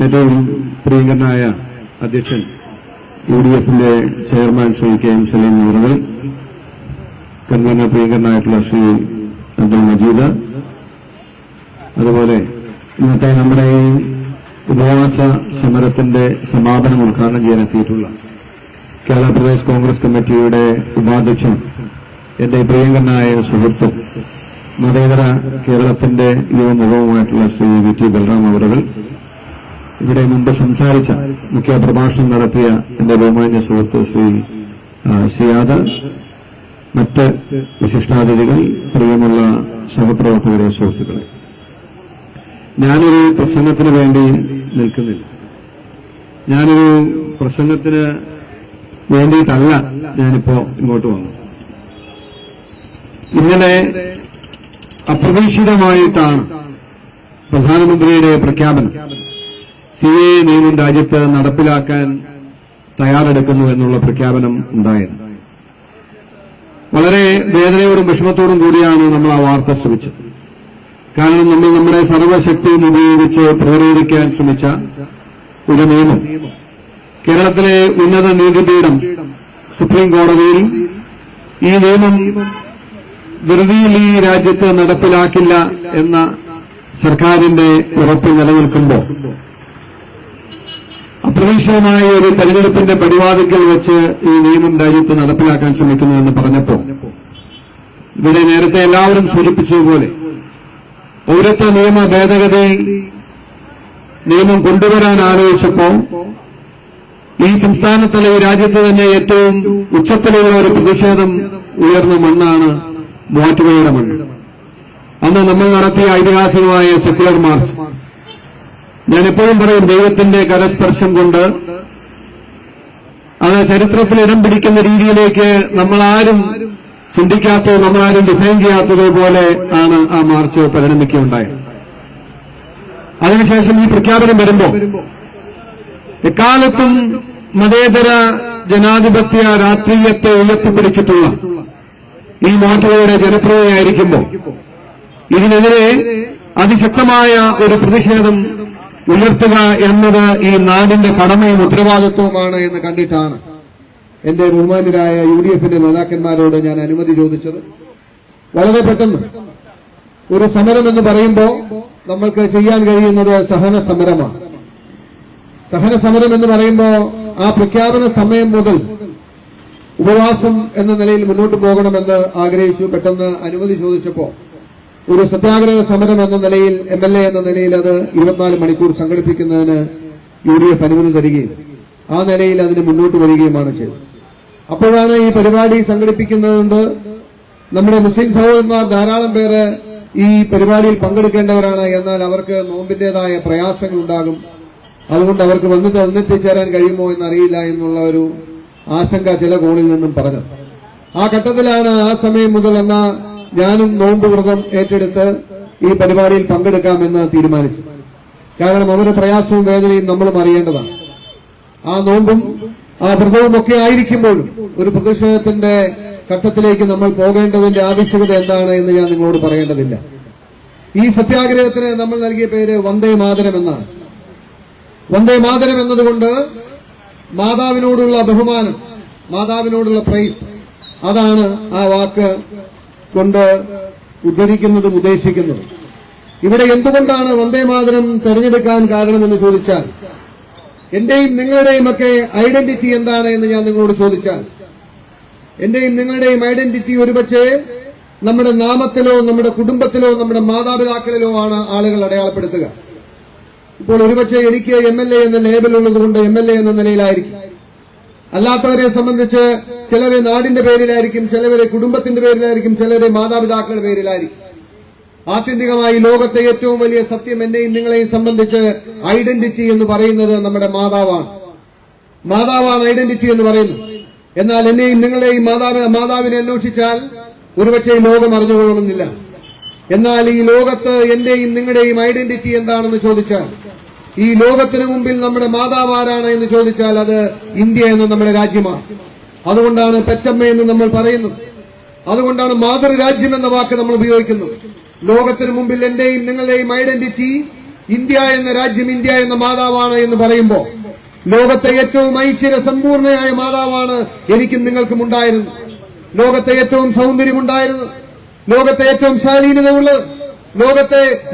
ഏറ്റവും പ്രിയങ്കരനായ അധ്യക്ഷൻ യുഡിഎഫിന്റെ chairman Shri K M Saleem അവറുകൾ, കൺവീനർ പ്രിയങ്കരനായിട്ടുള്ള ശ്രീ അബ്ദുൽ മജീദ്, അതുപോലെ ഇന്നത്തെ നമ്മുടെ ഈ ഉപവാസ സമരത്തിന്റെ സമാപനം ഉദ്ഘാടനം ചെയ്യാനെത്തിയിട്ടുള്ള കേരള പ്രദേശ് കോൺഗ്രസ് കമ്മിറ്റിയുടെ ഉപാധ്യക്ഷൻ, എന്റെ പ്രിയങ്കരനായ സുഹൃത്തും മതേതര കേരളത്തിന്റെ യുവമുഖവുമായിട്ടുള്ള ശ്രീ വി ടി ബൽറാം അവറുകൾ, ഇവിടെ മുമ്പ് സംസാരിച്ച മുഖ്യ പ്രഭാഷണം നടത്തിയ എന്റെ ബഹുമാന്യ സുഹൃത്ത് ശ്രീ സിയാദ്, മറ്റ് വിശിഷ്ടാതിഥികൾ, പ്രിയമുള്ള സഹപ്രവർത്തകരെ, സുഹൃത്തുക്കളെ, ഞാനൊരു പ്രസംഗത്തിന് വേണ്ടി നിൽക്കുന്നില്ല. ഞാനൊരു പ്രസംഗത്തിന് വേണ്ടിയിട്ടല്ല ഞാനിപ്പോ ഇങ്ങോട്ട് വന്നത്. ഇന്നലെ അപ്രതീക്ഷിതമായിട്ടാണ് പ്രധാനമന്ത്രിയുടെ പ്രഖ്യാപനം CAA നിയമം രാജ്യത്ത് നടപ്പിലാക്കാൻ തയ്യാറെടുക്കുന്നു എന്നുള്ള പ്രഖ്യാപനം ഉണ്ടായത്. വളരെ വേദനയോടും വിഷമത്തോടും കൂടിയാണ് നമ്മൾ ആ വാർത്ത ശ്രമിച്ചത്. കാരണം നമ്മൾ നമ്മുടെ സർവ്വശക്തിയും ഉപയോഗിച്ച് പ്രേരിപ്പിക്കാൻ ശ്രമിച്ച ഒരു നിയമം കേരളത്തിലെ ഉന്നത നീതിപീഠം സുപ്രീം കോടതിയിൽ ഈ നിയമം ധൃതിയിൽ ഈ രാജ്യത്ത് നടപ്പിലാക്കില്ല എന്ന സർക്കാരിന്റെ ഉറപ്പ് നിലനിൽക്കുമ്പോൾ അപ്രതീക്ഷിതമായ ഒരു തെരഞ്ഞെടുപ്പിന്റെ പടിവാതിക്കൽ വെച്ച് ഈ നിയമം രാജ്യത്ത് നടപ്പിലാക്കാൻ ശ്രമിക്കുന്നുവെന്ന് പറഞ്ഞപ്പോൾ ഇവിടെ നേരത്തെ എല്ലാവരും സൂചിപ്പിച്ചതുപോലെ പൗരത്വ നിയമ ഭേദഗതി നിയമം കൊണ്ടുവരാൻ ആലോചിച്ചപ്പോൾ ഈ സംസ്ഥാനത്തിലെ ഈ രാജ്യത്ത് തന്നെ ഏറ്റവും ഉച്ചത്തിലുള്ള ഒരു പ്രതിഷേധം ഉയർന്ന മണ്ണാണ് മൂവാറ്റുപുഴയുടെ മണ്ണ്. അന്ന് നമ്മൾ നടത്തിയ ഐതിഹാസികമായ സെക്യുലർ മാർച്ച്, ഞാൻ എപ്പോഴും പറയും, ദൈവത്തിന്റെ കരസ്പർശം കൊണ്ട് അത് ചരിത്രത്തിൽ ഇടം പിടിക്കുന്ന രീതിയിലേക്ക് നമ്മളാരും ചിന്തിക്കാത്തത്, നമ്മളാരും ഡിസൈൻ ചെയ്യാത്തതുപോലെ ആണ് ആ മാർച്ച് പരിണമിക്കുകയുണ്ടായത്. അതിനുശേഷം ഈ പ്രഖ്യാപനം വരുമ്പോൾ എക്കാലത്തും മതേതര ജനാധിപത്യ രാഷ്ട്രീയത്തെ ഉയർത്തിപ്പിടിച്ചിട്ടുള്ള ഈ മൂവാറ്റുപുഴയുടെ ജനപ്രിയതയായിരിക്കുമ്പോൾ ഇതിനെതിരെ അതിശക്തമായ ഒരു പ്രതിഷേധം ഉയർത്തുക എന്നത് ഈ നാടിന്റെ കടമയും ഉത്തരവാദിത്വവുമാണ് എന്ന് കണ്ടിട്ടാണ് എന്റെ ബഹുമാന്യരായ യുഡിഎഫിന്റെ നേതാക്കന്മാരോട് ഞാൻ അനുമതി ചോദിച്ചത്. വളരെ പെട്ടെന്ന് ഒരു സമരം എന്ന് പറയുമ്പോൾ നമ്മൾക്ക് ചെയ്യാൻ കഴിയുന്നത് സഹന സമരമാണ്. സഹന സമരം എന്ന് പറയുമ്പോൾ ആ പ്രഖ്യാപന സമയം മുതൽ ഉപവാസം എന്ന നിലയിൽ മുന്നോട്ട് പോകണമെന്ന് ആഗ്രഹിച്ചു. പെട്ടെന്ന് അനുമതി ചോദിച്ചപ്പോൾ ഒരു സത്യാഗ്രഹ സമരം എന്ന നിലയിൽ MLA എന്ന നിലയിൽ അത് 24 മണിക്കൂർ സംഘടിപ്പിക്കുന്നതിന് UDF അനുമതി തരികയും ആ നിലയിൽ അതിന് മുന്നോട്ട് വരികയുമാണ് ചെയ്തത്. അപ്പോഴാണ് ഈ പരിപാടി സംഘടിപ്പിക്കുന്നതുകൊണ്ട് നമ്മുടെ മുസ്ലിം സഹോദരന്മാർ ധാരാളം പേര് ഈ പരിപാടിയിൽ പങ്കെടുക്കേണ്ടവരാണ്. എന്നാൽ അവർക്ക് നോമ്പിന്റേതായ പ്രയാസങ്ങൾ ഉണ്ടാകും, അതുകൊണ്ട് അവർക്ക് ഒന്നെത്തിച്ചേരാൻ കഴിയുമോ എന്നറിയില്ല എന്നുള്ള ഒരു ആശങ്ക ചില കോണിൽ നിന്നും പറഞ്ഞു. ആ ഘട്ടത്തിലാണ് ആ സമയം മുതൽ ഞാനും നോമ്പ് വ്രതം ഏറ്റെടുത്ത് ഈ പരിപാടിയിൽ പങ്കെടുക്കാമെന്ന് തീരുമാനിച്ചു. കാരണം അവരുടെ പ്രയാസവും വേദനയും നമ്മളും അറിയേണ്ടതാണ്. ആ നോമ്പും ആ വ്രതവും ഒക്കെ ആയിരിക്കുമ്പോഴും ഒരു പ്രതിഷേധത്തിന്റെ ഘട്ടത്തിലേക്ക് നമ്മൾ പോകേണ്ടതിന്റെ ആവശ്യകത എന്താണ് എന്ന് ഞാൻ നിങ്ങളോട് പറയേണ്ടതില്ല. ഈ സത്യാഗ്രഹത്തിന് നമ്മൾ നൽകിയ പേര് വന്ദേ മാതരം എന്നാണ്. വന്ദേ മാതരം എന്നതുകൊണ്ട് മാതാവിനോടുള്ള ബഹുമാനം, മാതാവിനോടുള്ള പ്രൈസ്, അതാണ് ആ വാക്ക് കൊണ്ട് ഉദ്ധരിക്കുന്നതും ഉദ്ദേശിക്കുന്നതും. ഇവിടെ എന്തുകൊണ്ടാണ് വന്ദേ മാതരം തെരഞ്ഞെടുക്കാൻ കാരണമെന്ന് ചോദിച്ചാൽ, എന്റെയും നിങ്ങളുടെയും ഒക്കെ ഐഡന്റിറ്റി എന്താണ് എന്ന് ഞാൻ നിങ്ങളോട് ചോദിച്ചാൽ, എന്റെയും നിങ്ങളുടെയും ഐഡന്റിറ്റി ഒരുപക്ഷെ നമ്മുടെ നാമത്തിലോ നമ്മുടെ കുടുംബത്തിലോ നമ്മുടെ മാതാപിതാക്കളിലോ ആണ് ആളുകൾ അടയാളപ്പെടുത്തുക. ഇപ്പോൾ ഒരുപക്ഷെ എനിക്ക് MLA എന്ന ലേബൽ ഉള്ളതുകൊണ്ട് MLA എന്ന നിലയിലായിരിക്കും. അല്ലാത്തവരെ സംബന്ധിച്ച് ചിലരെ നാടിന്റെ പേരിലായിരിക്കും, ചിലവരെ കുടുംബത്തിന്റെ പേരിലായിരിക്കും, ചിലരെ മാതാപിതാക്കളുടെ പേരിലായിരിക്കും. ആത്യന്തികമായി ലോകത്തെ ഏറ്റവും വലിയ സത്യം എന്നെയും നിങ്ങളെയും സംബന്ധിച്ച് ഐഡന്റിറ്റി എന്ന് പറയുന്നത് നമ്മുടെ മാതാവാണ്. മാതാവാണ് ഐഡന്റിറ്റി എന്ന് പറയുന്നത്. എന്നാൽ എന്നെയും നിങ്ങളെയും മാതാവിനെ അന്വേഷിച്ചാൽ ഒരുപക്ഷെ ലോകം അറിഞ്ഞുകൊള്ളണമെന്നില്ല. എന്നാൽ ഈ ലോകത്ത് എന്റെയും നിങ്ങളുടെയും ഐഡന്റിറ്റി എന്താണെന്ന് ചോദിച്ചാൽ, ഈ ലോകത്തിന് മുമ്പിൽ നമ്മുടെ മാതാവ് ആരാണ് എന്ന് ചോദിച്ചാൽ അത് ഇന്ത്യ എന്ന നമ്മുടെ രാജ്യമാണ്. അതുകൊണ്ടാണ് പെറ്റമ്മ എന്ന് നമ്മൾ പറയുന്നത്. അതുകൊണ്ടാണ് മാതൃരാജ്യം എന്ന വാക്ക് നമ്മൾ ഉപയോഗിക്കുന്നത്. ലോകത്തിന് മുമ്പിൽ എന്റെയും നിങ്ങളുടെയും ഐഡന്റിറ്റി ഇന്ത്യ എന്ന രാജ്യം, ഇന്ത്യ എന്ന മാതാവാണ് എന്ന് പറയുമ്പോൾ ലോകത്തെ ഏറ്റവും ഐശ്വര്യ സമ്പൂർണയായ മാതാവാണ് എനിക്കും നിങ്ങൾക്കും ഉണ്ടായിരുന്നത്. ലോകത്തെ ഏറ്റവും സൗന്ദര്യമുണ്ടായിരുന്നത്, ലോകത്തെ ഏറ്റവും ശാലീനതയുള്ളത്,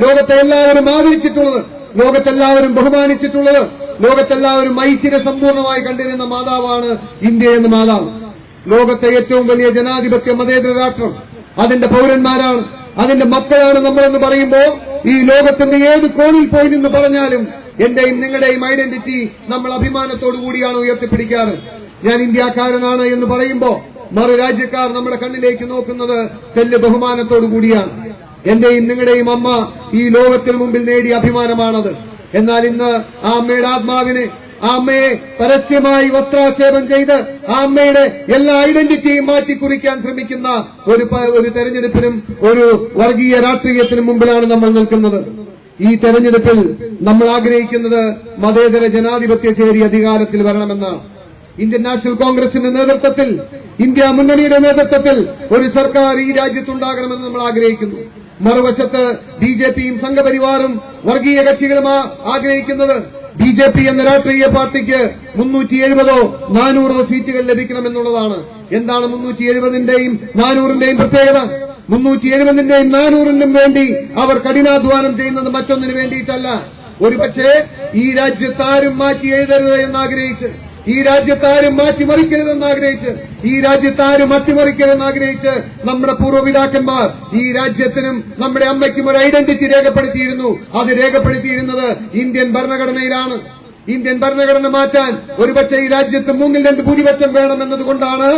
ലോകത്തെ എല്ലാവരും ആദരിച്ചിട്ടുള്ളത്, ലോകത്തെല്ലാവരും ബഹുമാനിച്ചിട്ടുള്ളത്, ലോകത്തെല്ലാവരും ഐശ്വര്യ സമ്പൂർണമായി കണ്ടിരുന്ന മാതാവാണ് ഇന്ത്യ എന്ന മാതാവ്. ലോകത്തെ ഏറ്റവും വലിയ ജനാധിപത്യ മതേതര രാഷ്ട്രം, അതിന്റെ പൌരന്മാരാണ്, അതിന്റെ മക്കളാണ് നമ്മളെന്ന് പറയുമ്പോൾ ഈ ലോകത്തിന്റെ ഏത് കോണിൽ പോയി നിന്ന് പറഞ്ഞാലും എന്റെയും നിങ്ങളുടെയും ഐഡന്റിറ്റി നമ്മൾ അഭിമാനത്തോടു കൂടിയാണ് ഉയർത്തിപ്പിടിക്കാറ്. ഞാൻ ഇന്ത്യക്കാരനാണ് എന്ന് പറയുമ്പോൾ മറു രാജ്യക്കാർ നമ്മുടെ കണ്ണിലേക്ക് നോക്കുന്നത് തെല്ല് ബഹുമാനത്തോടു കൂടിയാണ്. എന്റെയും നിങ്ങളുടെയും അമ്മ ഈ ലോകത്തിന് മുമ്പിൽ നേടിയ അഭിമാനമാണത്. എന്നാൽ ഇന്ന് ആ അമ്മയുടെ ആത്മാവിനെ, ആ അമ്മയെ പരസ്യമായി വസ്ത്രാക്ഷേപം ചെയ്ത് ആ അമ്മയുടെ എല്ലാ ഐഡന്റിറ്റിയും മാറ്റിക്കുറിക്കാൻ ശ്രമിക്കുന്ന ഒരു തെരഞ്ഞെടുപ്പിനും ഒരു വർഗീയ രാഷ്ട്രീയത്തിനും മുമ്പിലാണ് നമ്മൾ നിൽക്കുന്നത്. ഈ തെരഞ്ഞെടുപ്പിൽ നമ്മൾ ആഗ്രഹിക്കുന്നത് മതേതര ജനാധിപത്യ ചേരി അധികാരത്തിൽ വരണമെന്നാണ്. ഇന്ത്യൻ നാഷണൽ കോൺഗ്രസിന്റെ നേതൃത്വത്തിൽ, ഇന്ത്യ മുന്നണിയുടെ നേതൃത്വത്തിൽ ഒരു സർക്കാർ ഈ രാജ്യത്തുണ്ടാകണമെന്ന് നമ്മൾ ആഗ്രഹിക്കുന്നു. മറുവശത്ത് ബിജെപിയും സംഘപരിവാറും വർഗീയ കക്ഷികളും ആഗ്രഹിക്കുന്നത് ബിജെപി എന്ന രാഷ്ട്രീയ പാർട്ടിക്ക് 370 400 സീറ്റുകൾ ലഭിക്കണമെന്നുള്ളതാണ്. എന്താണ് 370ന്റെയും 400ന്റെയും പ്രത്യേകത? 370ന്റെയും 400ന്റെയും വേണ്ടി അവർ കഠിനാധ്വാനം ചെയ്യുന്നത് മറ്റൊന്നിനു വേണ്ടിയിട്ടല്ല. ഒരുപക്ഷെ ഈ രാജ്യത്താരും മാറ്റി എഴുതരുത് എന്നാഗ്രഹിച്ച്, ഈ രാജ്യത്താരും മാറ്റിമറിക്കരുതെന്ന് ആഗ്രഹിച്ച്, ഈ രാജ്യത്താരും അട്ടിമറിക്കരുതെന്ന് ആഗ്രഹിച്ച് നമ്മുടെ പൂർവ്വപിതാക്കന്മാർ ഈ രാജ്യത്തിനും നമ്മുടെ അമ്മയ്ക്കും ഒരു ഐഡന്റിറ്റി രേഖപ്പെടുത്തിയിരുന്നു. അത് രേഖപ്പെടുത്തിയിരുന്നത് ഇന്ത്യൻ ഭരണഘടനയിലാണ്. ഇന്ത്യൻ ഭരണഘടന മാറ്റാൻ ഒരുപക്ഷെ ഈ രാജ്യത്ത് 2/3 ഭൂരിപക്ഷം വേണമെന്നതുകൊണ്ടാണ്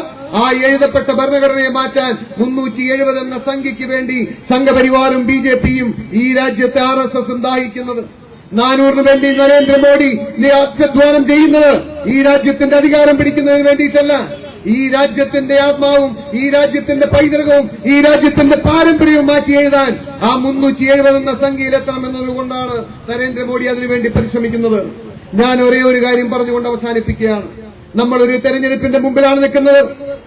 ആ എഴുതപ്പെട്ട ഭരണഘടനയെ മാറ്റാൻ 370 എന്ന സംഖ്യയ്ക്ക് വേണ്ടി സംഘപരിവാറും ബിജെപിയും ഈ രാജ്യത്തെ RSSും ദാഹിക്കുന്നത്. 400 വേണ്ടി നരേന്ദ്രമോദി അധ്വാനം ചെയ്യുന്നത് ഈ രാജ്യത്തിന്റെ അധികാരം പിടിക്കുന്നതിന് വേണ്ടിയിട്ടല്ല. ഈ രാജ്യത്തിന്റെ ആത്മാവും ഈ രാജ്യത്തിന്റെ പൈതൃകവും ഈ രാജ്യത്തിന്റെ പാരമ്പര്യവും മാറ്റി എഴുതാൻ ആ 370 എന്ന സംഖ്യയിലെത്തണമെന്നതുകൊണ്ടാണ് നരേന്ദ്രമോദി അതിനുവേണ്ടി പരിശ്രമിക്കുന്നത്. ഞാൻ ഒരേ ഒരു കാര്യം പറഞ്ഞുകൊണ്ട് അവസാനിപ്പിക്കുകയാണ്. നമ്മളൊരു തെരഞ്ഞെടുപ്പിന്റെ മുമ്പിലാണ് നിൽക്കുന്നത്.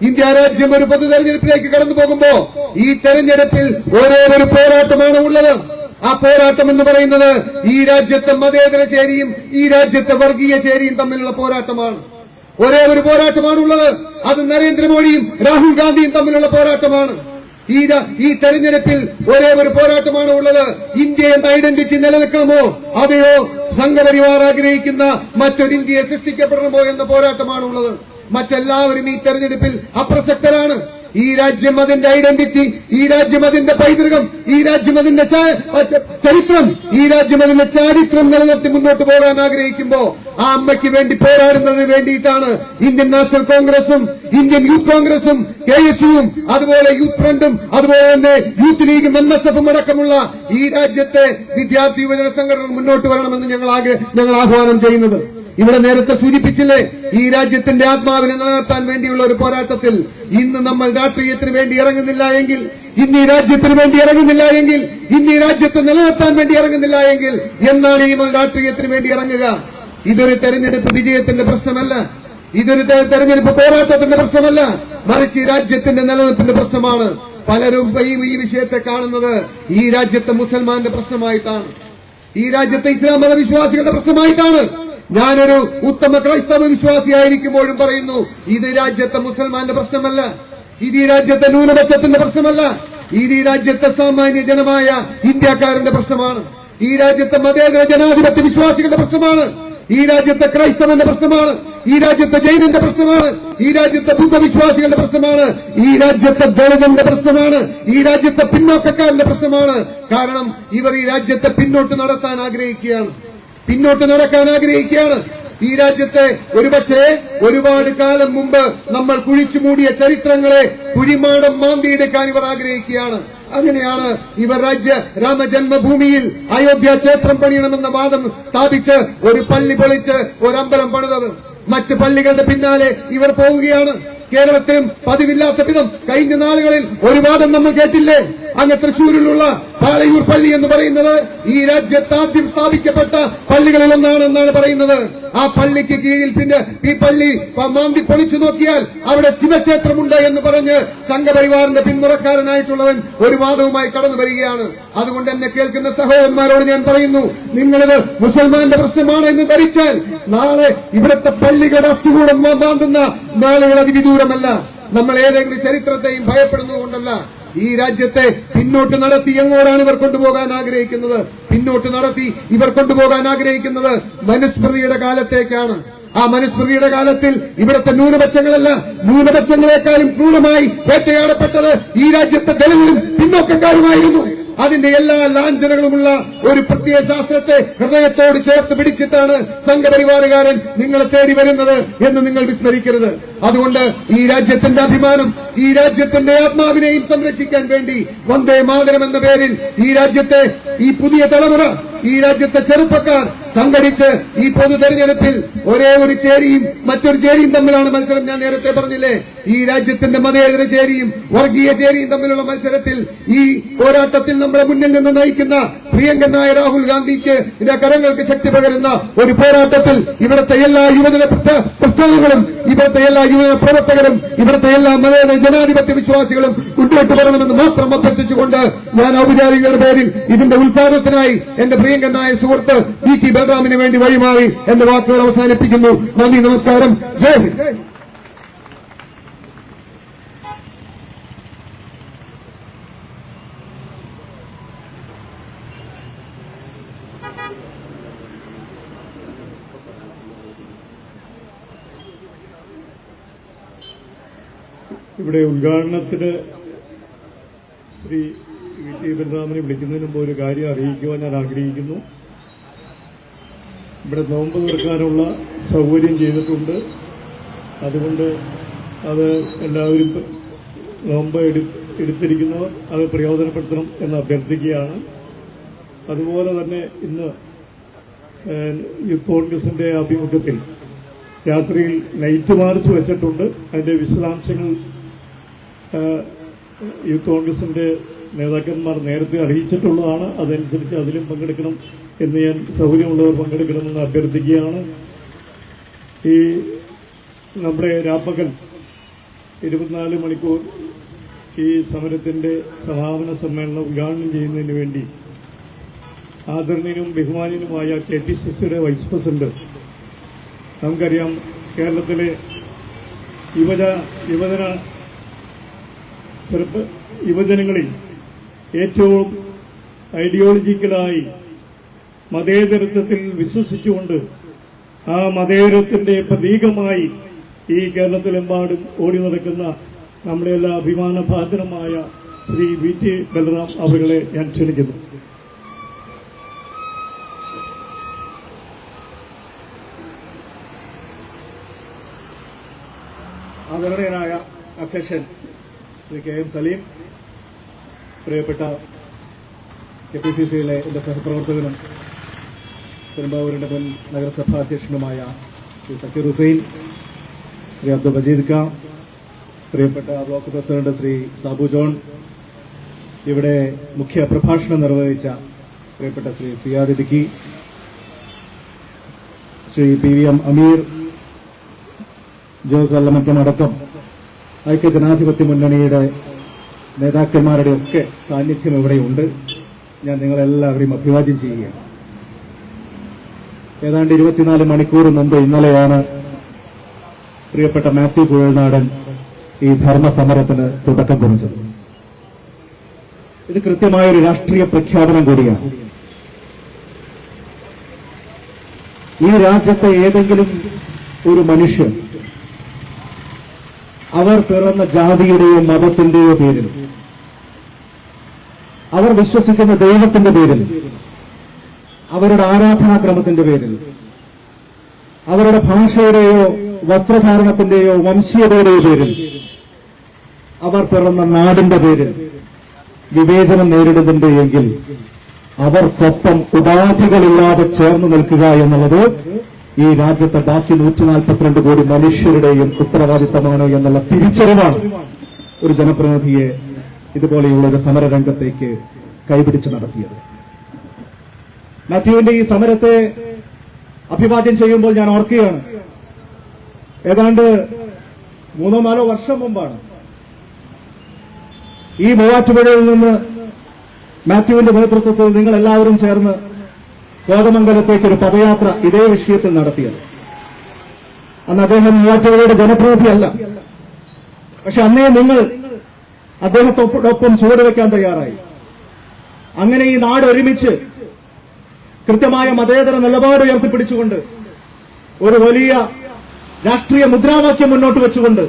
ഇന്ത്യ രാജ്യം ഒരു പൊതു തെരഞ്ഞെടുപ്പിലേക്ക് കടന്നു പോകുമ്പോ ഈ തെരഞ്ഞെടുപ്പിൽ ഒരേ ഒരു പോരാട്ടമാണ് ഉള്ളത്. ആ പോരാട്ടം എന്ന് പറയുന്നത് ഈ രാജ്യത്തെ മതേതര ചേരിയും ഈ രാജ്യത്തെ വർഗീയ ചേരിയും തമ്മിലുള്ള പോരാട്ടമാണ്. ഒരേ ഒരു പോരാട്ടമാണുള്ളത്. അത് നരേന്ദ്രമോദിയും രാഹുൽ ഗാന്ധിയും തമ്മിലുള്ള പോരാട്ടമാണ്. ഈ തെരഞ്ഞെടുപ്പിൽ ഒരേ ഒരു പോരാട്ടമാണ് ഉള്ളത്. ഇന്ത്യ എന്ന ഐഡന്റിറ്റി നിലനിൽക്കണമോ അതെയോ സംഘപരിവാർ ആഗ്രഹിക്കുന്ന മറ്റൊരു ഇന്ത്യയെ സൃഷ്ടിക്കപ്പെടണമോ എന്ന പോരാട്ടമാണുള്ളത്. മറ്റെല്ലാവരും ഈ തെരഞ്ഞെടുപ്പിൽ അപ്രസക്തരാണ്. ഈ രാജ്യം അതിന്റെ ഐഡന്റിറ്റി, ഈ രാജ്യം അതിന്റെ പൈതൃകം, ഈ രാജ്യം അതിന്റെ ചരിത്രം, ഈ രാജ്യം അതിന്റെ ചരിത്രം നിലനിർത്തി മുന്നോട്ട് പോകാൻ ആഗ്രഹിക്കുമ്പോ ആ അമ്മയ്ക്ക് വേണ്ടി പോരാടുന്നതിന് വേണ്ടിയിട്ടാണ് ഇന്ത്യൻ നാഷണൽ കോൺഗ്രസും ഇന്ത്യൻ യൂത്ത് കോൺഗ്രസും KSUവും അതുപോലെ യൂത്ത് ഫ്രണ്ടും അതുപോലെ തന്നെ യൂത്ത് ലീഗും MSFും അടക്കമുള്ള ഈ രാജ്യത്തെ വിദ്യാർത്ഥി യുവജന സംഘടനകൾ മുന്നോട്ട് വരണമെന്ന് ഞങ്ങൾ ആഹ്വാനം ചെയ്യുന്നത്. ഇവിടെ നേരത്തെ സൂചിപ്പിച്ചില്ലേ, ഈ രാജ്യത്തിന്റെ ആത്മാവിനെ നിലനിർത്താൻ വേണ്ടിയുള്ള ഒരു പോരാട്ടത്തിൽ ഇന്ന് നമ്മൾ രാഷ്ട്രീയത്തിന് വേണ്ടി ഇറങ്ങുന്നില്ല എങ്കിൽ, ഇന്ന് ഈ രാജ്യത്തിന് വേണ്ടി ഇറങ്ങുന്നില്ല എങ്കിൽ, ഇന്ന് ഈ രാജ്യത്തെ നിലനിർത്താൻ വേണ്ടി ഇറങ്ങുന്നില്ല എങ്കിൽ എന്നാണ് ഈ രാഷ്ട്രീയത്തിന് വേണ്ടി ഇറങ്ങുക? ഇതൊരു തെരഞ്ഞെടുപ്പ് വിജയത്തിന്റെ പ്രശ്നമല്ല, ഇതൊരു തെരഞ്ഞെടുപ്പ് പോരാട്ടത്തിന്റെ പ്രശ്നമല്ല, മറിച്ച് ഈ രാജ്യത്തിന്റെ നിലനിൽപ്പിന്റെ പ്രശ്നമാണ്. പലരും ഈ വിഷയത്തെ കാണുന്നത് ഈ രാജ്യത്തെ മുസൽമാന്റെ പ്രശ്നമായിട്ടാണ്, ഈ രാജ്യത്തെ ഇസ്ലാം മതവിശ്വാസികളുടെ പ്രശ്നമായിട്ടാണ്. ഞാനൊരു ഉത്തമ ക്രൈസ്തവ വിശ്വാസിയായിരിക്കുമ്പോഴും പറയുന്നു, ഇത് രാജ്യത്തെ മുസൽമാന്റെ പ്രശ്നമല്ല, ഇത് ഈ രാജ്യത്തെ ന്യൂനപക്ഷത്തിന്റെ പ്രശ്നമല്ല, ഇത് ഈ രാജ്യത്തെ സാമാന്യ ജനമായ ഇന്ത്യക്കാരന്റെ പ്രശ്നമാണ്, ഈ രാജ്യത്തെ മതേതര ജനാധിപത്യ വിശ്വാസികളുടെ പ്രശ്നമാണ്, ഈ രാജ്യത്തെ ക്രൈസ്തവന്റെ പ്രശ്നമാണ്, ഈ രാജ്യത്തെ ജൈനന്റെ പ്രശ്നമാണ്, ഈ രാജ്യത്തെ ബുദ്ധവിശ്വാസികളുടെ പ്രശ്നമാണ്, ഈ രാജ്യത്തെ ദളിതന്റെ പ്രശ്നമാണ്, ഈ രാജ്യത്തെ പിന്നോക്കക്കാരന്റെ പ്രശ്നമാണ്. കാരണം ഇവർ ഈ രാജ്യത്തെ പിന്നോട്ട് നടത്താൻ ആഗ്രഹിക്കുകയാണ്, പിന്നോട്ട് നടക്കാൻ ആഗ്രഹിക്കുകയാണ്. ഈ രാജ്യത്തെ ഒരുപക്ഷെ ഒരുപാട് കാലം മുമ്പ് നമ്മൾ കുഴിച്ചു മൂടിയ ചരിത്രങ്ങളെ കുഴിമാടം മാന്തിയെടുക്കാൻ ഇവർ ആഗ്രഹിക്കുകയാണ്. അങ്ങനെയാണ് ഇവർ രാമജന്മഭൂമിയിൽ അയോധ്യ ക്ഷേത്രം പണിയണമെന്ന വാദം സ്ഥാപിച്ച് ഒരു പള്ളി പൊളിച്ച് ഒരു അമ്പലം പണിതത്. മറ്റ് പള്ളികളുടെ പിന്നാലെ ഇവർ പോവുകയാണ്. കേരളത്തിലും പതിവില്ലാത്ത വിധം കഴിഞ്ഞ നാളുകളിൽ ഒരു വാദം നമ്മൾ കേട്ടില്ലേ? അങ്ങ് തൃശ്ശൂരിലുള്ള പാലയൂർ പള്ളി എന്ന് പറയുന്നത് ഈ രാജ്യത്ത് ആദ്യം സ്ഥാപിക്കപ്പെട്ട പള്ളികളിൽ ഒന്നാണെന്നാണ് പറയുന്നത്. ആ പള്ളിക്ക് കീഴിൽ പിന്നെ ഈ പള്ളി മാന്തി പൊളിച്ചു നോക്കിയാൽ അവിടെ ശിവക്ഷേത്രമുണ്ട് എന്ന് പറഞ്ഞ് സംഘപരിവാറിന്റെ പിന്മുറക്കാരനായിട്ടുള്ളവൻ ഒരു വാദവുമായി കടന്നു വരികയാണ്. അതുകൊണ്ട് എന്നെ കേൾക്കുന്ന സഹോദരന്മാരോട് ഞാൻ പറയുന്നു, നിങ്ങളിത് മുസൽമാന്റെ പ്രശ്നമാണ് എന്ന് ധരിച്ചാൽ നാളെ ഇവിടുത്തെ പള്ളികളുടെ അസ്ഥികൂടം മാന്തുന്ന നാളുകൾ അതിവിദൂരമല്ല. നമ്മൾ ഏതെങ്കിലും ചരിത്രത്തെയും ഭയപ്പെടുന്നതുകൊണ്ടല്ല. ഈ രാജ്യത്തെ പിന്നോട്ട് നടത്തി എങ്ങോട്ടാണ് ഇവർ കൊണ്ടുപോകാൻ ആഗ്രഹിക്കുന്നത്? പിന്നോട്ട് നടത്തി ഇവർ കൊണ്ടുപോകാൻ ആഗ്രഹിക്കുന്നത് മനുസ്മൃതിയുടെ കാലത്തേക്കാണ്. ആ മനുസ്മൃതിയുടെ കാലത്തിൽ ഇവിടുത്തെ ന്യൂനപക്ഷങ്ങളല്ല, ന്യൂനപക്ഷങ്ങളെക്കാളും ക്രൂരമായി വേട്ടയാടപ്പെട്ടത് ഈ രാജ്യത്തെ ദളിതരും പിന്നോക്കക്കാരുമായിരുന്നു. അതിന്റെ എല്ലാ ലാഞ്ചനകളുമുള്ള ഒരു പ്രത്യയ ശാസ്ത്രത്തെ ഹൃദയത്തോട് ചേർത്ത് പിടിച്ചിട്ടാണ് സംഘപരിവാറുകാരൻ നിങ്ങളെ തേടി വരുന്നത് എന്ന് നിങ്ങൾ വിസ്മരിക്കരുത്. അതുകൊണ്ട് ഈ രാജ്യത്തിന്റെ അഭിമാനം, ഈ രാജ്യത്തിന്റെ ആത്മാവിനെയും സംരക്ഷിക്കാൻ വേണ്ടി വന്ദേ മാതരം എന്ന പേരിൽ ഈ രാജ്യത്തെ ഈ പുതിയ തലമുറ, ഈ രാജ്യത്തെ ചെറുപ്പക്കാർ സംഘടിച്ച് ഈ പൊതു തെരഞ്ഞെടുപ്പിൽ ഒരേ ഒരു ചേരിയും മറ്റൊരു ചേരിയും തമ്മിലാണ് മത്സരം. ഞാൻ നേരത്തെ പറഞ്ഞില്ലേ, ഈ രാജ്യത്തിന്റെ മതേതര ചേരിയും വർഗീയ ചേരിയും തമ്മിലുള്ള മത്സരത്തിൽ ഈ പോരാട്ടത്തിൽ നമ്മുടെ മുന്നിൽ നിന്ന് നയിക്കുന്ന പ്രിയങ്കനായ രാഹുൽ ഗാന്ധിക്ക് കരങ്ങൾക്ക് ശക്തി പകരുന്ന ഒരു പോരാട്ടത്തിൽ ഇവിടുത്തെ എല്ലാ യുവജന പ്രസ്ഥാനങ്ങളും, ഇവിടുത്തെ എല്ലാ യുവജന പ്രവർത്തകരും, ഇവിടുത്തെ എല്ലാ മതേതര ജനാധിപത്യ വിശ്വാസികളും മുന്നോട്ട് വരണമെന്ന് മാത്രം അഭ്യർത്ഥിച്ചുകൊണ്ട് ഞാൻ ഔപചാരികരുടെ പേരിൽ ഇതിന്റെ ഉദ്ഘാടനത്തിനായി എന്റെ പ്രിയങ്കനായ സുഹൃത്ത് VT ബലറാമിന് വേണ്ടി വഴിമാറി എന്റെ വാക്കുകൾ അവസാനിപ്പിക്കുന്നു. നന്ദി, നമസ്കാരം, ജയ് ഹിന്ദ്. ഇവിടെ ഉദ്ഘാടനത്തിന് ശ്രീ VT ബലറാമിനെ വിളിക്കുന്നതിന് മുമ്പ് ഒരു കാര്യം അറിയിക്കുവാൻ ഞാൻ ആഗ്രഹിക്കുന്നു. ഇവിടെ നോമ്പ് തുറക്കാനുള്ള സൗകര്യം ചെയ്തിട്ടുണ്ട്. അതുകൊണ്ട് അത് എല്ലാവരും നോമ്പ് എടുത്തിരിക്കുന്നവർ അത് പ്രയോജനപ്പെടുത്തണം എന്ന് അഭ്യർത്ഥിക്കുകയാണ്. അതുപോലെ തന്നെ ഇന്ന് യൂത്ത് കോൺഗ്രസിന്റെ ആഭിമുഖ്യത്തിൽ രാത്രിയിൽ നൈറ്റ് മാർച്ച് വെച്ചിട്ടുണ്ട്. അതിന്റെ വിശദാംശങ്ങൾ യൂത്ത് കോൺഗ്രസിന്റെ നേതാക്കന്മാർ നേരത്തെ അറിയിച്ചിട്ടുള്ളതാണ്. അതനുസരിച്ച് അതിലും പങ്കെടുക്കണം എന്ന് ഞാൻ സൗകര്യമുള്ളവർ പങ്കെടുക്കണമെന്ന് അഭ്യർത്ഥിക്കുകയാണ്. ഈ നമ്മുടെ രാപ്പകൽ 24 മണിക്കൂർ ഈ സമരത്തിന്റെ സമാപന സമ്മേളനം ഉദ്ഘാടനം ചെയ്യുന്നതിന് വേണ്ടി ആദരണീയനും ബഹുമാനീയനുമായ KPCCയുടെ വൈസ് പ്രസിഡന്റ്, നമുക്കറിയാം കേരളത്തിലെ യുവജനങ്ങളിൽ ഏറ്റവും ഐഡിയോളജിക്കലായി മതേതരത്വത്തിൽ വിശ്വസിച്ചുകൊണ്ട് ആ മതേതരത്തിന്റെ പ്രതീകമായി ഈ കേരളത്തിലെമ്പാടും ഓടി നടക്കുന്ന നമ്മുടെ എല്ലാ അഭിമാനഭാജനമായ ശ്രീ VT ബലറാം അവരെ ഞാൻ ക്ഷണിക്കുന്നു. ആദരണീയനായ അധ്യക്ഷൻ ശ്രീ KM സലീം, പ്രിയപ്പെട്ട KPCCയിലെ എന്റെ സഹപ്രവർത്തകനും പെരുമ്പാവൂരിന്റെ മുൻ നഗരസഭാ അധ്യക്ഷനുമായ ശ്രീ സക്കീർ ഹുസൈൻ, ശ്രീ അബ്ദുൽ മജീദ് ഖാൻ, പ്രിയപ്പെട്ട block president Shri Sabu John, ഇവിടെ മുഖ്യ പ്രഭാഷണം നിർവഹിച്ച പ്രിയപ്പെട്ട ശ്രീ സിയാദ് ഇടുക്കി, ശ്രീ PVM അമീർ, ജോസ് വല്ലമറ്റം അടക്കം ഐക്യജനാധിപത്യ മുന്നണിയുടെ നേതാക്കന്മാരുടെ ഒക്കെ സാന്നിധ്യം ഇവിടെയുണ്ട്. ഞാൻ നിങ്ങളെല്ലാവരെയും അഭിവാദ്യം ചെയ്യുകയാണ്. ഏതാണ്ട് 24 മണിക്കൂർ മുമ്പ് ഇന്നലെയാണ് പ്രിയപ്പെട്ട മാത്യു കുഴൽനാടൻ ഈ ധർമ്മസമരത്തിന് തുടക്കം കുറിച്ചത്. ഇത് കൃത്യമായൊരു രാഷ്ട്രീയ പ്രഖ്യാപനം കൂടിയാണ്. ഈ രാജ്യത്തെ ഏതെങ്കിലും ഒരു മനുഷ്യൻ അവർ പിറന്ന ജാതിയുടെയോ മതത്തിന്റെയോ പേരിൽ, അവർ വിശ്വസിക്കുന്ന ദൈവത്തിന്റെ പേരിൽ, അവരുടെ ആരാധനാക്രമത്തിന്റെ പേരിൽ, അവരുടെ ഭാഷയുടെയോ വസ്ത്രധാരണത്തിന്റെയോ വംശീയതയുടെയോ പേരിൽ, അവർ പിറന്ന നാടിന്റെ പേരിൽ വിവേചനം നേരിടുന്നുണ്ട് എങ്കിൽ അവർക്കൊപ്പം ഉപാധികളില്ലാതെ ചേർന്ന് നിൽക്കുക എന്നുള്ളത് ഈ രാജ്യത്തെ ബാക്കി 142 കോടി മനുഷ്യരുടെയും ഉത്തരവാദിത്തമാണ് എന്നുള്ള തിരിച്ചറിവാണ് ഒരു ജനപ്രതിനിധിയെ ഇതുപോലെയുള്ള ഒരു സമരരംഗത്തേക്ക് കൈപിടിച്ച് നടത്തിയത്. മാത്യുവിന്റെ ഈ സമരത്തെ അഭിവാദ്യം ചെയ്യുമ്പോൾ ഞാൻ ഓർക്കുകയാണ്, ഏതാണ്ട് 3-4 വർഷം മുമ്പാണ് ഈ മൂവാറ്റുപുഴയിൽ നിന്ന് മാത്യുവിന്റെ നേതൃത്വത്തിൽ നിങ്ങൾ എല്ലാവരും ചേർന്ന് കോതമംഗലത്തേക്ക് ഒരു പദയാത്ര ഇതേ വിഷയത്തിൽ നടത്തിയത്. അന്ന് അദ്ദേഹം മൂവാറ്റുപുഴയുടെ ജനപ്രതിനിധിയല്ല, പക്ഷെ അന്നേ നിങ്ങൾ അദ്ദേഹത്തോടൊപ്പം ചുവടുവെക്കാൻ തയ്യാറായി. അങ്ങനെ ഈ നാട് ഒരുമിച്ച് കൃത്യമായ മതേതര നിലപാട് ഉയർത്തിപ്പിടിച്ചുകൊണ്ട് ഒരു വലിയ രാഷ്ട്രീയ മുദ്രാവാക്യം മുന്നോട്ട് വെച്ചുകൊണ്ട്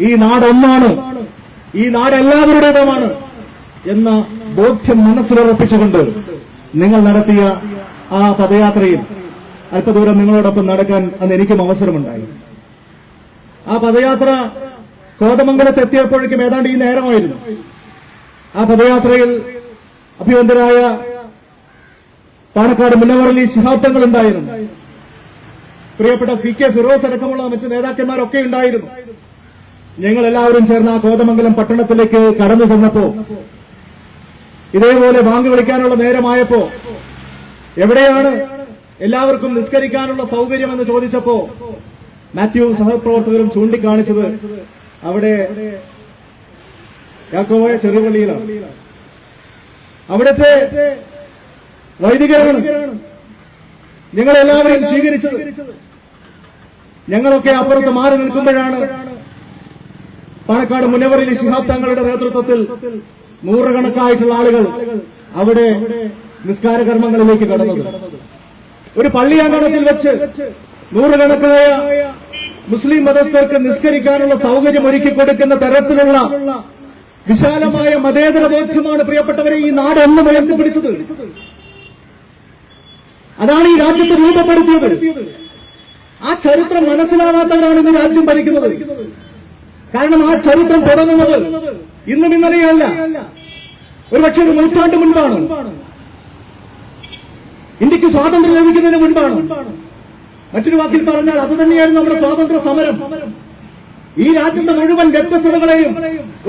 ഈ നാട് ഒന്നാണ്, ഈ നാട് എല്ലാവരുടേതുമാണ് എന്ന ബോധ്യം മനസ്സിലുറപ്പിച്ചുകൊണ്ട് നിങ്ങൾ നടത്തിയ ആ പദയാത്രയിൽ അല്പദൂരം നിങ്ങളോടൊപ്പം നടക്കാൻ അന്ന് എനിക്കും അവസരമുണ്ടായി. ആ പദയാത്ര കോതമംഗലത്ത് എത്തിയപ്പോഴേക്കും ഏതാണ്ട് ഈ നേരമായിരുന്നു. ആ പദയാത്രയിൽ അഭിവന്ദരായ പാണക്കാട് മുല്ലവറലി ശിഹാബ് തങ്ങൾ ഉണ്ടായിരുന്നു. പ്രിയപ്പെട്ട പി കെ ഫിറോസ് അടക്കമുള്ള മറ്റു നേതാക്കന്മാരൊക്കെ ഉണ്ടായിരുന്നു. ഞങ്ങൾ എല്ലാവരും ചേർന്ന് ആ കോതമംഗലം പട്ടണത്തിലേക്ക് കടന്നു ചെന്നപ്പോ ഇതേപോലെ ബാങ്ക് വിളിക്കാനുള്ള നേരമായപ്പോ എവിടെയാണ് എല്ലാവർക്കും നിസ്കരിക്കാനുള്ള സൗകര്യമെന്ന് ചോദിച്ചപ്പോ മാത്യു സഹപ്രവർത്തകരും ചൂണ്ടിക്കാണിച്ചത് അവിടെ യാക്കോബായ ചെറുപള്ളിയിലാണ്. അവിടുത്തെ വൈദികരാണ് ഞങ്ങളെല്ലാവരെയും സ്വീകരിച്ചത്. ഞങ്ങളൊക്കെ അപ്പുറത്ത് മാറി നിൽക്കുമ്പോഴാണ് പാണക്കാട് മുനവറിലെ ശിഹാബ് തങ്ങളുടെ നേതൃത്വത്തിൽ നൂറുകണക്കായിട്ടുള്ള ആളുകൾ അവിടെ നിസ്കാര കർമ്മങ്ങളിലേക്ക് കടന്നത്. ഒരു പള്ളിയാങ്കണത്തിൽ വെച്ച് നൂറുകണക്കായ മുസ്ലിം മതസ്ഥർക്ക് നിസ്കരിക്കാനുള്ള സൗകര്യം ഒരുക്കി കൊടുക്കുന്ന തരത്തിലുള്ള വിശാലമായ മതേതര ബോധ്യമാണ് പ്രിയപ്പെട്ടവരെ ഈ നാട് എന്നും ഉയർത്തിപ്പിടിച്ചത്. അതാണ് ഈ രാജ്യത്തെ രൂപപ്പെടുത്തിയത്. ആ ചരിത്രം മനസ്സിലാവാത്തവരാണ് ഇന്ന് രാജ്യം ഭരിക്കുന്നത്. കാരണം ആ ചരിത്രം തുടങ്ങുന്നത് ഇന്നും ഇന്നലെയല്ല, ഒരുപക്ഷെ ഒരു നൂറ്റാണ്ട് മുൻപാണ്. ഇന്ത്യക്ക് സ്വാതന്ത്ര്യം ലഭിക്കുന്നതിന് മുൻപാണ്. മറ്റൊരു വാക്കിൽ പറഞ്ഞാൽ അത് തന്നെയായിരുന്നു നമ്മുടെ സ്വാതന്ത്ര്യ സമരം. ഈ രാജ്യത്തെ മുഴുവൻ വ്യത്യസ്തതകളെയും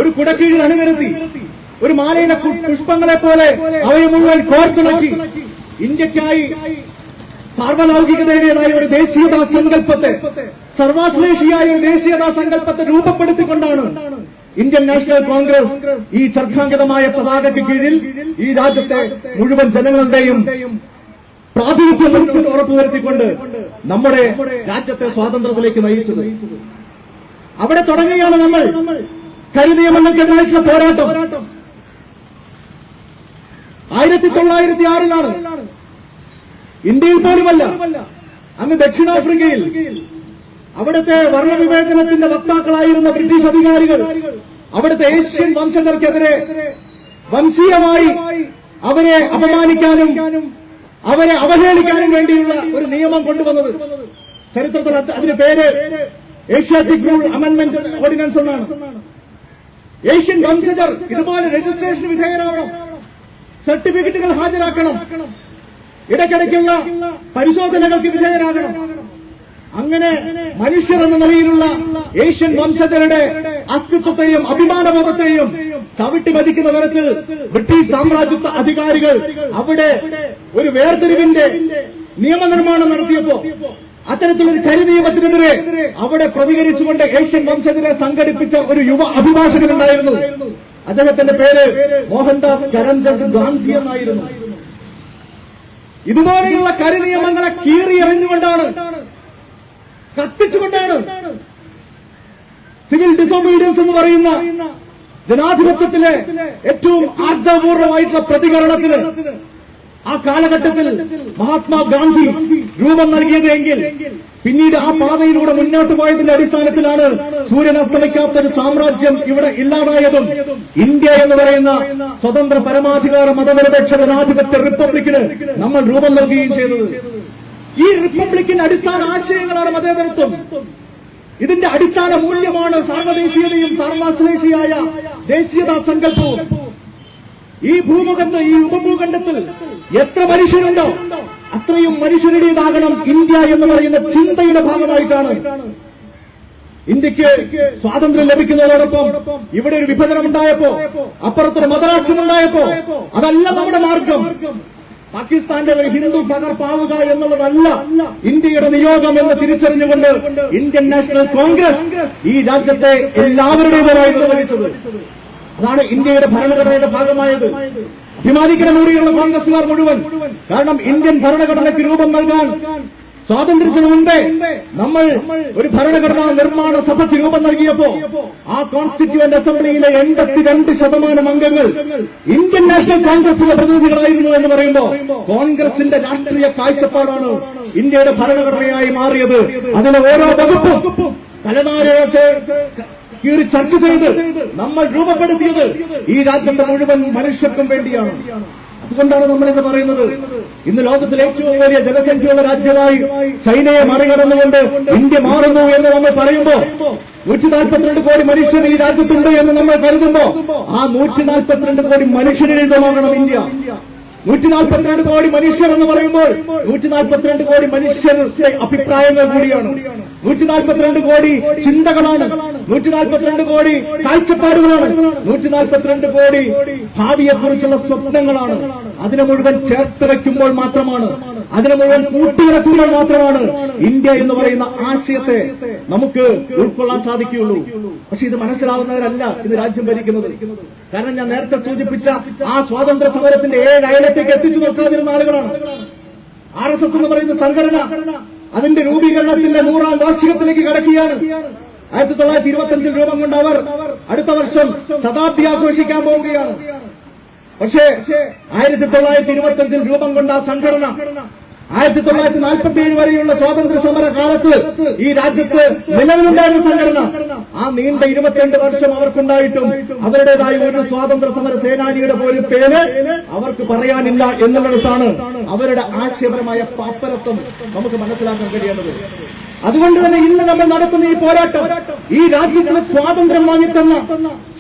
ഒരു കുടക്കീഴിൽ അണിനിരത്തി ഒരു മാലയിലെ പുഷ്പങ്ങളെ പോലെ അവയെ മുഴുവൻ കോർത്തിണക്കി ഇന്ത്യക്കായി സാർവലൗകികതയുടേതായ ഒരു ദേശീയതാ സങ്കല്പത്തെ, സർവാശ്ലേഷിയായ ഒരു ദേശീയതാ സങ്കല്പത്തെ രൂപപ്പെടുത്തിക്കൊണ്ടാണ് ഇന്ത്യൻ നാഷണൽ കോൺഗ്രസ് ഈ ചർഖാങ്കിതമായ പതാകയ്ക്ക് കീഴിൽ ഈ രാജ്യത്തെ മുഴുവൻ ജനങ്ങളുടെയും പ്രാതിനിധ്യം ഉറപ്പുവരുത്തിക്കൊണ്ട് നമ്മുടെ രാജ്യത്തെ സ്വാതന്ത്ര്യത്തിലേക്ക് നയിച്ചത്. അവിടെ തുടങ്ങുകയാണ് നമ്മൾ കരിനിയമങ്ങൾക്കെതിരായിട്ടുള്ള പോരാട്ടം. 1906 ഇന്ത്യയിൽ പോലുമല്ല, അങ്ങ് ദക്ഷിണാഫ്രിക്കയിൽ അവിടുത്തെ വർണ്ണവിവേചനത്തിന്റെ വക്താക്കളായിരുന്ന ബ്രിട്ടീഷ് അധികാരികൾ അവിടുത്തെ ഏഷ്യൻ വംശജർക്കെതിരെ വംശീയമായി അവരെ അപമാനിക്കാനും അവരെ അവഹേളിക്കാനും വേണ്ടിയുള്ള ഒരു നിയമം കൊണ്ടുവന്നത്. ചരിത്രത്തിൽ അതിന് പേര് ഏഷ്യാറ്റിക് റൂൾ അമെന്റ്മെന്റ് ഓർഡിനൻസ് എന്നാണ്. ഏഷ്യൻ വംശജർ ഇതുപോലെ രജിസ്ട്രേഷന് വിധേയരാവണം, സർട്ടിഫിക്കറ്റുകൾ ഹാജരാക്കണം, ഇടയ്ക്കിടയ്ക്കുള്ള പരിശോധനകൾക്ക് വിധേയരാകണം. അങ്ങനെ മനുഷ്യർ എന്ന നിലയിലുള്ള ഏഷ്യൻ വംശജരുടെ അസ്തിത്വത്തെയും അഭിമാനബോധത്തെയും ചവിട്ടിമതിക്കുന്ന തരത്തിൽ ബ്രിട്ടീഷ് സാമ്രാജ്യത്വ അധികാരികൾ അവിടെ ഒരു വേർതിരിവിന്റെ നിയമനിർമ്മാണം നടത്തിയപ്പോ അത്തരത്തിലൊരു കരിനിയമത്തിനെതിരെ അവിടെ പ്രതികരിച്ചുകൊണ്ട് ഏഷ്യൻ വംശജരെ സംഘടിപ്പിച്ച ഒരു യുവ അഭിഭാഷകനുണ്ടായിരുന്നു. അദ്ദേഹത്തിന്റെ പേര് മോഹൻദാസ് കരംചന്ദ് ഗാന്ധി എന്നായിരുന്നു. ഇതുപോലെയുള്ള കരിനിയമങ്ങളെ കീറിയെറിഞ്ഞുകൊണ്ടാണ്, കത്തിച്ചുകൊണ്ടാണ് സിവിൽ ഡിസോബീഡിയൻസ് എന്ന് പറയുന്ന ജനാധിപത്യത്തിലെ ഏറ്റവും ആർജവപൂർണമായിട്ടുള്ള പ്രതികരണത്തിന് ആ കാലഘട്ടത്തിൽ മഹാത്മാഗാന്ധി രൂപം നൽകിയത് എങ്കിൽ പിന്നീട് ആ പാതയിലൂടെ മുന്നോട്ട് പോയതിന്റെ അടിസ്ഥാനത്തിലാണ് സൂര്യൻ അസ്തമിക്കാത്ത ഒരു സാമ്രാജ്യം ഇവിടെ ഇല്ലാതായതും ഇന്ത്യ എന്ന് പറയുന്ന സ്വതന്ത്ര പരമാധികാര മതനിരപേക്ഷ ജനാധിപത്യ റിപ്പബ്ലിക്കിന് നമ്മൾ രൂപം നൽകുകയും ചെയ്തത്. ഈ റിപ്പബ്ലിക്കിന്റെ അടിസ്ഥാന ആശയങ്ങളാണ് മതേതരത്വം. ഇതിന്റെ അടിസ്ഥാന മൂല്യമാണ് സാർവദേശീയതയും സാർവാശ്ലേഷിയായ ദേശീയതാ സങ്കല്പവും. ഈ ഉപഭൂഖണ്ഡത്തിൽ എത്ര മനുഷ്യരുണ്ടോ അത്രയും മനുഷ്യരുടേതാകണം ഇന്ത്യ എന്ന് പറയുന്ന ചിന്തയുടെ ഭാഗമായിട്ടാണ് ഇന്ത്യക്ക് സ്വാതന്ത്ര്യം ലഭിക്കുന്നതോടൊപ്പം ഇവിടെ ഒരു വിഭജനം ഉണ്ടായപ്പോ, അപ്പുറത്തൊരു മതരാഷ്ട്രം ഉണ്ടായപ്പോ, അതല്ല നമ്മുടെ മാർഗം. പാകിസ്ഥാന്റെ ഒരു ഹിന്ദു പകർപ്പാവുക എന്നുള്ളതല്ല ഇന്ത്യയുടെ നിയോഗം എന്ന് തിരിച്ചറിഞ്ഞുകൊണ്ട് ഇന്ത്യൻ നാഷണൽ കോൺഗ്രസ് ഈ രാജ്യത്തെ എല്ലാവരുടേതുമായി നിർവഹിച്ചത്. അതാണ് ഇന്ത്യയുടെ ഭരണഘടനയുടെ ഭാഗമായത്. അഭിമാനിക്കുന്ന മൂടിയുള്ള കോൺഗ്രസുകാർ മുഴുവൻ. കാരണം ഇന്ത്യൻ ഭരണഘടനയ്ക്ക് രൂപം നൽകാൻ സ്വാതന്ത്ര്യത്തിന് മുമ്പേ നമ്മൾ ഒരു ഭരണഘടനാ നിർമ്മാണ സഭയ്ക്ക് രൂപം നൽകിയപ്പോ ആ കോൺസ്റ്റിറ്റ്യൂവന്റ് അസംബ്ലിയിലെ 82% അംഗങ്ങൾ ഇന്ത്യൻ നാഷണൽ കോൺഗ്രസിലെ പ്രതിനിധികളായിരുന്നു എന്ന് പറയുമ്പോൾ കോൺഗ്രസിന്റെ രാഷ്ട്രീയ കാഴ്ചപ്പാടാണ് ഇന്ത്യയുടെ ഭരണഘടനയായി മാറിയത്. അതിലെ ഓരോ വകുപ്പും തലനാരിഴച്ച് കീറി ചർച്ച ചെയ്ത് നമ്മൾ രൂപപ്പെടുത്തിയത് ഈ രാജ്യത്തെ മുഴുവൻ മനുഷ്യർക്കും വേണ്ടിയാണ്. അതുകൊണ്ടാണ് നമ്മളിന്ന് പറയുന്നത്, ഇന്ന് ലോകത്തിലെ ഏറ്റവും വലിയ ജനസംഖ്യയുള്ള രാജ്യമായി ചൈനയെ മറികടന്നുകൊണ്ട് ഇന്ത്യ മാറുന്നു എന്ന് നമ്മൾ പറയുമ്പോ 142 കോടി മനുഷ്യർ ഈ രാജ്യത്തുണ്ട് എന്ന് നമ്മൾ കരുതുമ്പോ ആ 142 കോടി മനുഷ്യരിതമാകണം ഇന്ത്യ. 142 കോടി മനുഷ്യർ എന്ന് പറയുമ്പോൾ 142 കോടി മനുഷ്യരുടെ അഭിപ്രായങ്ങൾ കൂടിയാണ്. 142 കോടി ചിന്തകളാണ്, 142 കോടി കാഴ്ചപ്പാടുകളാണ്, 142 കോടി ഭാവിയെക്കുറിച്ചുള്ള സ്വപ്നങ്ങളാണ്. അതിനെ മുഴുവൻ ചേർത്ത് വയ്ക്കുമ്പോൾ മാത്രമാണ്, അതിനെ മുഴുവൻ കൂട്ടിയിറക്കുമ്പോൾ മാത്രമാണ് ഇന്ത്യ എന്ന് പറയുന്ന ആശയത്തെ നമുക്ക് ഉൾക്കൊള്ളാൻ സാധിക്കുകയുള്ളൂ. പക്ഷെ ഇത് മനസ്സിലാവുന്നവരല്ല ഇന്ന് രാജ്യം ഭരിക്കുന്നത്. കാരണം ഞാൻ നേരത്തെ സൂചിപ്പിച്ച ആ സ്വാതന്ത്ര്യ സമരത്തിന്റെ 7 അയലത്തേക്ക് എത്തിച്ചു നോക്കാതിരുന്ന ആളുകളാണ്. RSS എന്ന് പറയുന്ന സംഘടന അതിന്റെ രൂപീകരണത്തിന്റെ 100ാം വാർഷികത്തിലേക്ക് കടക്കുകയാണ്. 1925 രൂപം കൊണ്ട് അവർ അടുത്ത വർഷം ശതാബ്ദി ആഘോഷിക്കാൻ പോവുകയാണ്. പക്ഷേ 1925 രൂപം കൊണ്ട ആ സംഘടന 1947 വരെയുള്ള സ്വാതന്ത്ര്യ സമര കാലത്ത് ഈ രാജ്യത്ത് നിലവിലുണ്ടായിരുന്ന സംഘടന ആ നീണ്ട 22 വർഷം അവർക്കുണ്ടായിട്ടും അവരുടേതായ ഒരു സ്വാതന്ത്ര്യ സമര സേനാനിയുടെ പോലും പേര് അവർക്ക് പറയാനില്ല എന്നുള്ളിടത്താണ് അവരുടെ ആശയപരമായ പാപ്പരത്വം നമുക്ക് മനസ്സിലാക്കാൻ കഴിയേണ്ടത്. അതുകൊണ്ട് തന്നെ ഇന്ന് നമ്മൾ നടത്തുന്ന ഈ പോരാട്ടം ഈ രാജ്യത്തിന് സ്വാതന്ത്ര്യം വാങ്ങിത്തന്ന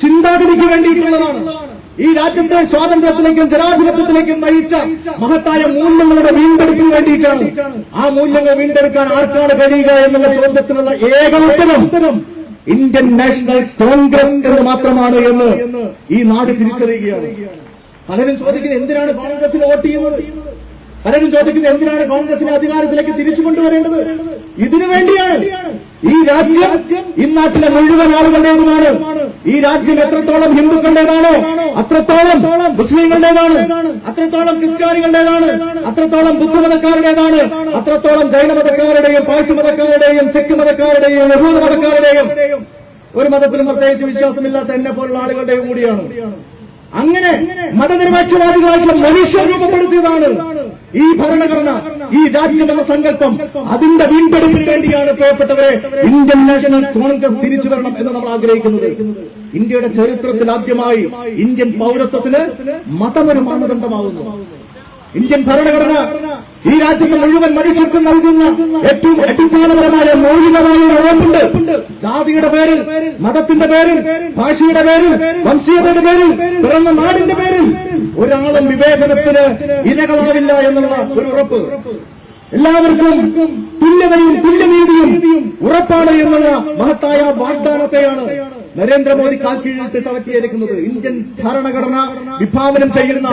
ചിന്താഗതിക്ക് വേണ്ടിയിട്ടുള്ളതാണ്. ഈ രാജ്യത്തെ സ്വാതന്ത്ര്യത്തിലേക്കും ജനാധിപത്യത്തിലേക്കും നയിച്ച മഹത്തായ മൂല്യങ്ങളുടെ വീണ്ടെടുപ്പിന് വേണ്ടിയിട്ടാണ്. ആ മൂല്യങ്ങൾ വീണ്ടെടുക്കാൻ ആർക്കാണ് കഴിയുക എന്നുള്ള ചോദ്യത്തിനുള്ള ഏക ഉത്തരം ഇന്ത്യൻ നാഷണൽ കോൺഗ്രസ് എന്ന് മാത്രമാണ് എന്ന് ഈ നാട് തിരിച്ചറിയുകയാണ്. പലരും ചോദിക്കുന്നത് എന്തിനാണ് കോൺഗ്രസിന് വോട്ട് ചെയ്യുന്നത്, പലരും ചോദിക്കുന്നത് എന്തിനാണ് കോൺഗ്രസിനെ അധികാരത്തിലേക്ക് തിരിച്ചു കൊണ്ടുവരേണ്ടത്. ഇതിനു വേണ്ടിയാണ്. ഈ രാജ്യം ഇന്നാട്ടിലെ മുഴുവൻ ആളുകളുടേതുമാണ്. ഈ രാജ്യം എത്രത്തോളം ഹിന്ദുക്കളുടേതാണോ അത്രത്തോളം മുസ്ലിങ്ങളുടേതാണ്, അത്രത്തോളം ക്രിസ്ത്യാനികളുടേതാണ്, അത്രത്തോളം ബുദ്ധമതക്കാരുടേതാണ്, അത്രത്തോളം ജൈനമതക്കാരുടെയും പാഴ്സി മതക്കാരുടെയും സിഖ് മതക്കാരുടെയും യഹൂദ മതക്കാരുടെയും ഒരു മതത്തിലും പ്രത്യേകിച്ച് വിശ്വാസമില്ലാത്ത എന്നെ പോലുള്ള ആളുകളുടെയും കൂടിയാണ്. അങ്ങനെ മതനിരപേക്ഷവാദികളായിട്ടുള്ള മനുഷ്യർ രൂപപ്പെടുത്തിയതാണ് ഈ ഭരണഘടന, ഈ രാജ്യമെന്ന സങ്കല്പം. അതിന്റെ വീണ്ടെടുപ്പിന് വേണ്ടിയാണ് പ്രിയപ്പെട്ടവരെ ഇന്ത്യൻ നാഷണൽ കോൺഗ്രസ് തിരിച്ചു വരണം എന്ന് നമ്മൾ ആഗ്രഹിക്കുന്നത്. ഇന്ത്യയുടെ ചരിത്രത്തിൽ ആദ്യമായി ഇന്ത്യൻ പൗരത്വത്തിന് മതമൊരു മാനദണ്ഡമാവുന്നു. ഇന്ത്യൻ ഭരണഘടന ഈ രാജ്യത്തെ മുഴുവൻ മനുഷ്യർക്കും നൽകുന്ന ഏറ്റവും അടിസ്ഥാനപരമായ മൗലികമായ ഉറപ്പുണ്ട്. ജാതിയുടെ പേരിൽ, മതത്തിന്റെ പേരിൽ, ഭാഷയുടെ പേരിൽ, വംശീയതയുടെ പേരിൽ, പിറന്ന നാടിന്റെ പേരിൽ ഒരാളും വിവേചനത്തിന് ഇരകളാവില്ല എന്നുള്ള ഒരു ഉറപ്പ്. എല്ലാവർക്കും തുല്യതയും തുല്യനീതിയും ഉറപ്പാണ് എന്നുള്ള മഹത്തായ വാഗ്ദാനത്തെയാണ് നരേന്ദ്രമോദി കാൽക്കീഴിട്ട് ചവറ്റിയിരിക്കുന്നത്. ഇന്ത്യൻ ഭരണഘടന വിഭാവനം ചെയ്യുന്ന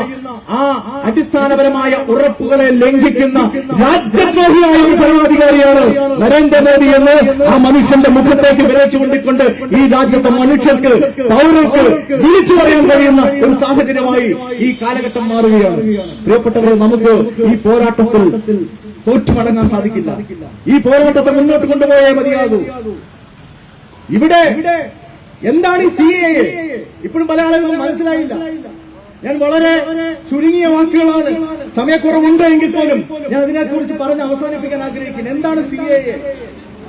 ആ അടിസ്ഥാനപരമായ ഉറപ്പുകളെ ലംഘിക്കുന്ന രാജ്യദ്രോഹിയായ ഒരു ഭരണാധികാരിയാണ് നരേന്ദ്രമോദി എന്ന് ആ മനുഷ്യന്റെ മുഖത്തേക്ക് വിരച്ചുകൊണ്ടിക്കൊണ്ട് ഈ രാജ്യത്തെ മനുഷ്യർക്ക്, പൗരർക്ക് വിളിച്ചു പറയാൻ കഴിയുന്ന ഒരു സാഹചര്യമായി ഈ കാലഘട്ടം മാറുകയാണ്. പ്രിയപ്പെട്ടവരെ, നമുക്ക് ഈ പോരാട്ടത്തിൽ തോറ്റുമടങ്ങാൻ സാധിക്കില്ല. ഈ പോരാട്ടത്തെ മുന്നോട്ട് കൊണ്ടുപോയേ മതിയാകൂ. ഇവിടെ എന്താണ് ഈ CAA? ഇപ്പോഴും പല ആളുകളും മനസ്സിലായില്ല. ഞാൻ വളരെ ചുരുങ്ങിയ വാക്കുകളാണ്, സമയക്കുറവുണ്ട് എങ്കിൽ പോലും ഞാൻ അതിനെക്കുറിച്ച് പറഞ്ഞ് അവസാനിപ്പിക്കാൻ ആഗ്രഹിക്കുന്നു. എന്താണ് CAA?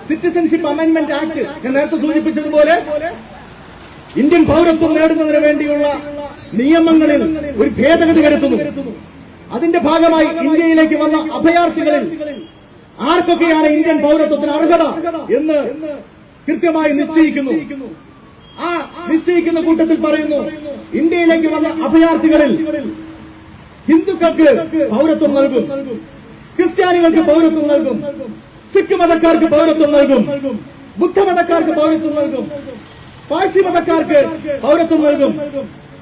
Citizenship amendment act. ഞാൻ നേരത്തെ സൂചിപ്പിച്ചതുപോലെ ഇന്ത്യൻ പൗരത്വം നേടുന്നതിന് വേണ്ടിയുള്ള നിയമങ്ങളിൽ ഒരു ഭേദഗതി വരുത്തുന്നു. അതിന്റെ ഭാഗമായി ഇന്ത്യയിലേക്ക് വന്ന അഭയാർത്ഥികളിൽ ആർക്കൊക്കെയാണ് ഇന്ത്യൻ പൗരത്വത്തിന് അർഹത എന്ന് കൃത്യമായി നിശ്ചയിക്കുന്നു. ആ നിശ്ചയിക്കുന്ന കൂട്ടത്തിൽ പറയുന്നു, ഇന്ത്യയിലേക്ക് വന്ന അഭയാർത്ഥികളിൽ ഹിന്ദുക്കൾക്ക് പൗരത്വം നൽകും, ക്രിസ്ത്യാനികൾക്ക് പൗരത്വം നൽകും, സിഖ് മതക്കാർക്ക് പൗരത്വം നൽകും, ബുദ്ധമതക്കാർക്ക് പൗരത്വം നൽകും, പാഴ്സി മതക്കാർക്ക് പൗരത്വം നൽകും,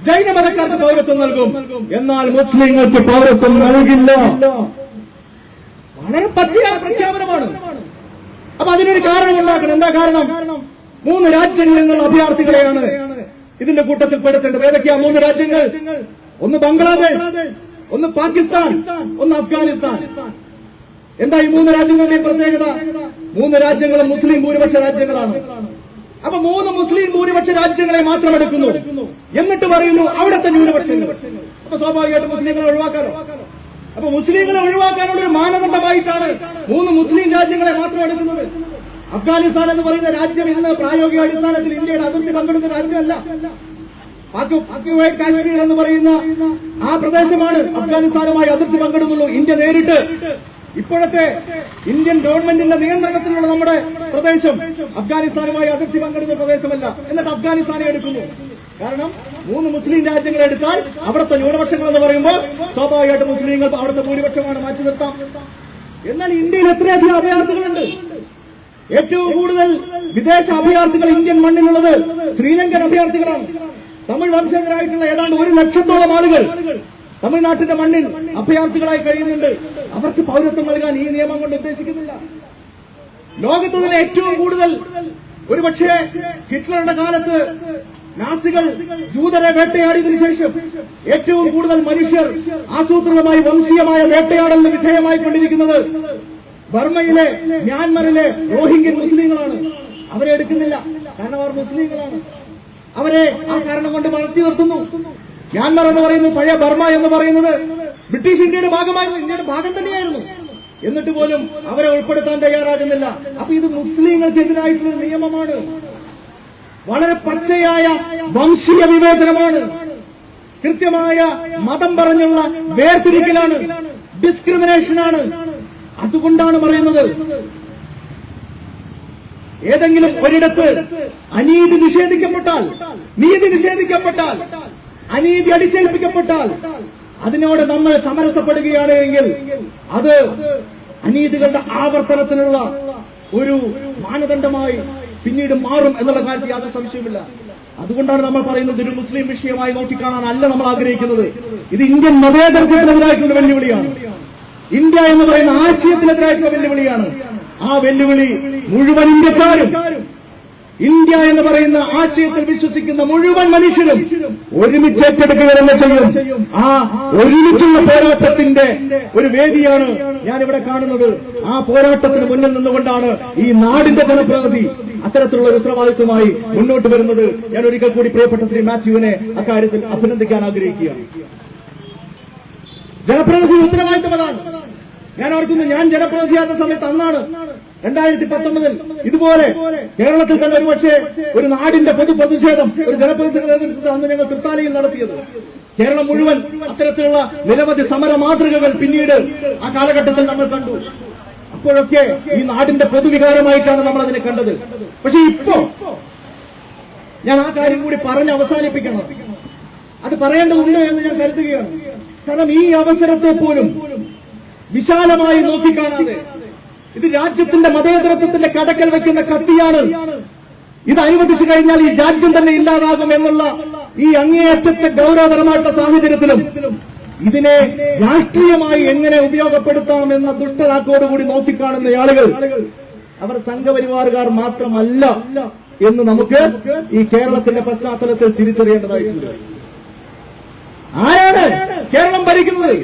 ജൈന മതക്കാർക്ക് പൗരത്വം നൽകും. എന്നാൽ മുസ്ലിങ്ങൾക്ക് പൗരത്വം നൽകില്ല. വളരെ പച്ചയായ പ്രഖ്യാപനമാണ്. അപ്പൊ അതിനൊരു കാരണം ഉണ്ടാക്കണം. എന്താ കാരണം? 3 രാജ്യങ്ങളിൽ നിന്നുള്ള അഭയാർത്ഥികളെയാണ് ഇതിന്റെ കൂട്ടത്തിൽ പെടുത്തേണ്ടത്. ഏതൊക്കെയാ 3 രാജ്യങ്ങൾ? ഒന്ന് ബംഗ്ലാദേശ്, ഒന്ന് പാകിസ്ഥാൻ, ഒന്ന് അഫ്ഗാനിസ്ഥാൻ. എന്താ ഈ 3 രാജ്യങ്ങളുടെയും പ്രത്യേകത? 3 രാജ്യങ്ങളും മുസ്ലിം ഭൂരിപക്ഷ രാജ്യങ്ങളാണ്. അപ്പൊ 3 മുസ്ലിം ഭൂരിപക്ഷ രാജ്യങ്ങളെ മാത്രം എടുക്കുന്നു. എന്നിട്ട് പറയുന്നു അവിടുത്തെ ന്യൂനപക്ഷങ്ങൾ. അപ്പൊ സ്വാഭാവികമായിട്ട് മുസ്ലിങ്ങളെ ഒഴിവാക്കാനോ? അപ്പൊ മുസ്ലിങ്ങളെ ഒഴിവാക്കാനുള്ള ഒരു മാനദണ്ഡമായിട്ടാണ് 3 മുസ്ലിം രാജ്യങ്ങളെ മാത്രം എടുക്കുന്നത്. അഫ്ഗാനിസ്ഥാൻ എന്ന് പറയുന്ന രാജ്യം ഇന്ന് പ്രായോഗിക അടിസ്ഥാനത്തിൽ ഇന്ത്യയുടെ അതിർത്തി പങ്കിടുന്ന രാജ്യമല്ല. ഓക്യുപൈഡ് കാശ്മീർ എന്ന് പറയുന്ന ആ പ്രദേശമാണ് അഫ്ഗാനിസ്ഥാനുമായി അതിർത്തി പങ്കിടുന്നുള്ളൂ. ഇന്ത്യ നേരിട്ട് ഇപ്പോഴത്തെ ഇന്ത്യൻ ഗവൺമെന്റിന്റെ നിയന്ത്രണത്തിലുള്ള നമ്മുടെ പ്രദേശം അഫ്ഗാനിസ്ഥാനുമായി അതിർത്തി പങ്കിടുന്ന പ്രദേശമല്ല. എന്നിട്ട് അഫ്ഗാനിസ്ഥാനെ എടുക്കുന്നു. കാരണം 3 മുസ്ലിം രാജ്യങ്ങൾ എടുത്താൽ അവിടുത്തെ ന്യൂനപക്ഷങ്ങൾ എന്ന് പറയുമ്പോൾ സ്വാഭാവികമായിട്ട് മുസ്ലിങ്ങൾ അവിടുത്തെ ഭൂരിപക്ഷമാണ്, മാറ്റി നിർത്താം. എന്നാൽ ഇന്ത്യയിൽ എത്രയധികം അഭയാർത്ഥികളുണ്ട്? ഏറ്റവും കൂടുതൽ വിദേശ അഭയാർത്ഥികൾ ഇന്ത്യൻ മണ്ണിലുള്ളത് ശ്രീലങ്കൻ അഭയാർത്ഥികളാണ്. തമിഴ് വംശജരായിട്ടുള്ള ഏതാണ്ട് 1 ലക്ഷത്തോളം ആളുകൾ തമിഴ്നാട്ടിന്റെ മണ്ണിൽ അഭയാർത്ഥികളായി കഴിയുന്നുണ്ട്. അവർക്ക് പൗരത്വം നൽകാൻ ഈ നിയമം കൊണ്ട് ഉദ്ദേശിക്കുന്നില്ല. ലോകത്ത് തന്നെ ഏറ്റവും കൂടുതൽ, ഒരുപക്ഷെ ഹിറ്റ്ലറുടെ കാലത്ത് നാസികൾ ജൂതരെ വേട്ടയാടിയതിനു ശേഷം ഏറ്റവും കൂടുതൽ മനുഷ്യർ ആസൂത്രിതമായി വംശീയമായ വേട്ടയാടലിന് വിധേയമായി കൊണ്ടിരിക്കുന്നത് ബർമയിലെ, മ്യാൻമറിലെ റോഹിംഗ്യൻ മുസ്ലിങ്ങളാണ്. അവരെ എടുക്കുന്നില്ല, കാരണം അവർ മുസ്ലിങ്ങളാണ്. അവരെ ആ കാരണം കൊണ്ട് വളർത്തി നിർത്തുന്നു. മ്യാൻമർ എന്ന് പറയുന്നത്, പഴയ ബർമ എന്ന് പറയുന്നത് ബ്രിട്ടീഷ് ഇന്ത്യയുടെ ഭാഗമായിരുന്നു, ഇന്ത്യയുടെ ഭാഗം തന്നെയായിരുന്നു. എന്നിട്ട് പോലും അവരെ ഉൾപ്പെടുത്താൻ തയ്യാറാകുന്നില്ല. അപ്പൊ ഇത് മുസ്ലിങ്ങൾക്കെതിരായിട്ടുള്ള നിയമമാണ്. വളരെ പച്ചയായ വംശീയ വിവേചനമാണ്. കൃത്യമായ മതം പറഞ്ഞുള്ള വേർതിരിക്കലാണ്, ഡിസ്ക്രിമിനേഷനാണ്. അതുകൊണ്ടാണ് പറയുന്നത്, ഏതെങ്കിലും ഒരിടത്ത് അനീതി നിഷേധിക്കപ്പെട്ടാൽ, നീതി നിഷേധിക്കപ്പെട്ടാൽ, അനീതി അടിച്ചേൽപ്പിക്കപ്പെട്ടാൽ അതിനോട് നമ്മൾ സമരസപ്പെടുകയാണ് എങ്കിൽ അത് അനീതികളുടെ ആവർത്തനത്തിനുള്ള ഒരു മാനദണ്ഡമായി പിന്നീട് മാറും എന്നുള്ള കാര്യത്തിൽ യാതൊരു സംശയമില്ല. അതുകൊണ്ടാണ് നമ്മൾ പറയുന്നത് ഒരു മുസ്ലിം വിഷയമായി നോക്കിക്കാണാനല്ല നമ്മൾ ആഗ്രഹിക്കുന്നത്. ഇത് ഇന്ത്യൻ മതേതരത്വത്തിനെതിരായിട്ടുള്ള വെല്ലുവിളിയാണ്. ഇന്ത്യ എന്ന് പറയുന്ന ആശയത്തിനെതിരായിട്ടുള്ള വെല്ലുവിളിയാണ്. ആ വെല്ലുവിളി മുഴുവൻ ഇന്ത്യക്കാരും, ഇന്ത്യ എന്ന് പറയുന്ന ആശയത്തിൽ വിശ്വസിക്കുന്ന മുഴുവൻ മനുഷ്യരും ഒരുമിച്ച് ഏറ്റെടുക്കുക തന്നെ ചെയ്യും. ആ ഒരുമിച്ചുള്ള പോരാട്ടത്തിന്റെ ഒരു വേദിയാണ് ഞാനിവിടെ കാണുന്നത്. ആ പോരാട്ടത്തിന് മുന്നിൽ നിന്നുകൊണ്ടാണ് ഈ നാടിന്റെ ജനപ്രതിനിധി അത്തരത്തിലുള്ള ഒരു ഉത്തരവാദിത്വമായി മുന്നോട്ട് വരുന്നത്. ഞാൻ ഒരിക്കൽ കൂടി പ്രിയപ്പെട്ട ശ്രീ മാത്യുവിനെ അക്കാര്യത്തിൽ അഭിനന്ദിക്കാൻ ആഗ്രഹിക്കുകയാണ്. ജനപ്രതിനിധി ഉത്തരവാദിത്വം അതാണ്. ഞാൻ ഓർക്കുന്നു, ഞാൻ ജനപ്രതിനിധിയാകുന്ന സമയത്ത് അന്നാണ് 2019 ഇതുപോലെ കേരളത്തിൽ തന്നെ ഒരുപക്ഷെ ഒരു നാടിന്റെ പ്രതിഷേധം ഒരു ജനപ്രതിനിധിയുടെ നേതൃത്വത്തിൽ അന്ന് ഞങ്ങൾ തൃത്താലയിൽ നടത്തിയത്. കേരളം മുഴുവൻ അത്തരത്തിലുള്ള നിരവധി സമര മാതൃകകൾ പിന്നീട് ആ കാലഘട്ടത്തിൽ നമ്മൾ കണ്ടു. അപ്പോഴൊക്കെ ഈ നാടിന്റെ പൊതുവികാരമായിട്ടാണ് നമ്മൾ അതിനെ കണ്ടത്. പക്ഷെ ഇപ്പോ ഞാൻ ആ കാര്യം കൂടി പറഞ്ഞ് അവസാനിപ്പിക്കണം. അത് പറയേണ്ടതുണ്ട് എന്ന് ഞാൻ കരുതുകയാണ്. കാരണം ഈ അവസരത്തെ പോലും വിശാലമായി നോക്കിക്കാണാതെ, ഇത് രാജ്യത്തിന്റെ മതേതരത്വത്തിന്റെ കടക്കൽ വെക്കുന്ന കത്തിയാണ്. ഇത് അനുവദിച്ചു കഴിഞ്ഞാൽ ഈ രാജ്യം തന്നെ ഇല്ലാതാകും എന്നുള്ള ഈ അങ്ങേയറ്റത്തെ ഗൗരവതരമായിട്ടുള്ള സാഹചര്യത്തിലും ഇതിനെ രാഷ്ട്രീയമായി എങ്ങനെ ഉപയോഗപ്പെടുത്താം എന്ന ദുഷ്ടതാക്കോടുകൂടി നോക്കിക്കാണുന്ന ആളുകൾ അവർ സംഘപരിവാറുകാർ മാത്രമല്ല എന്ന് നമുക്ക് ഈ കേരളത്തിന്റെ പശ്ചാത്തലത്തിൽ തിരിച്ചറിയേണ്ടതായിട്ടുണ്ട്. ആരാണ് കേരളം ഭരിക്കുന്നത്?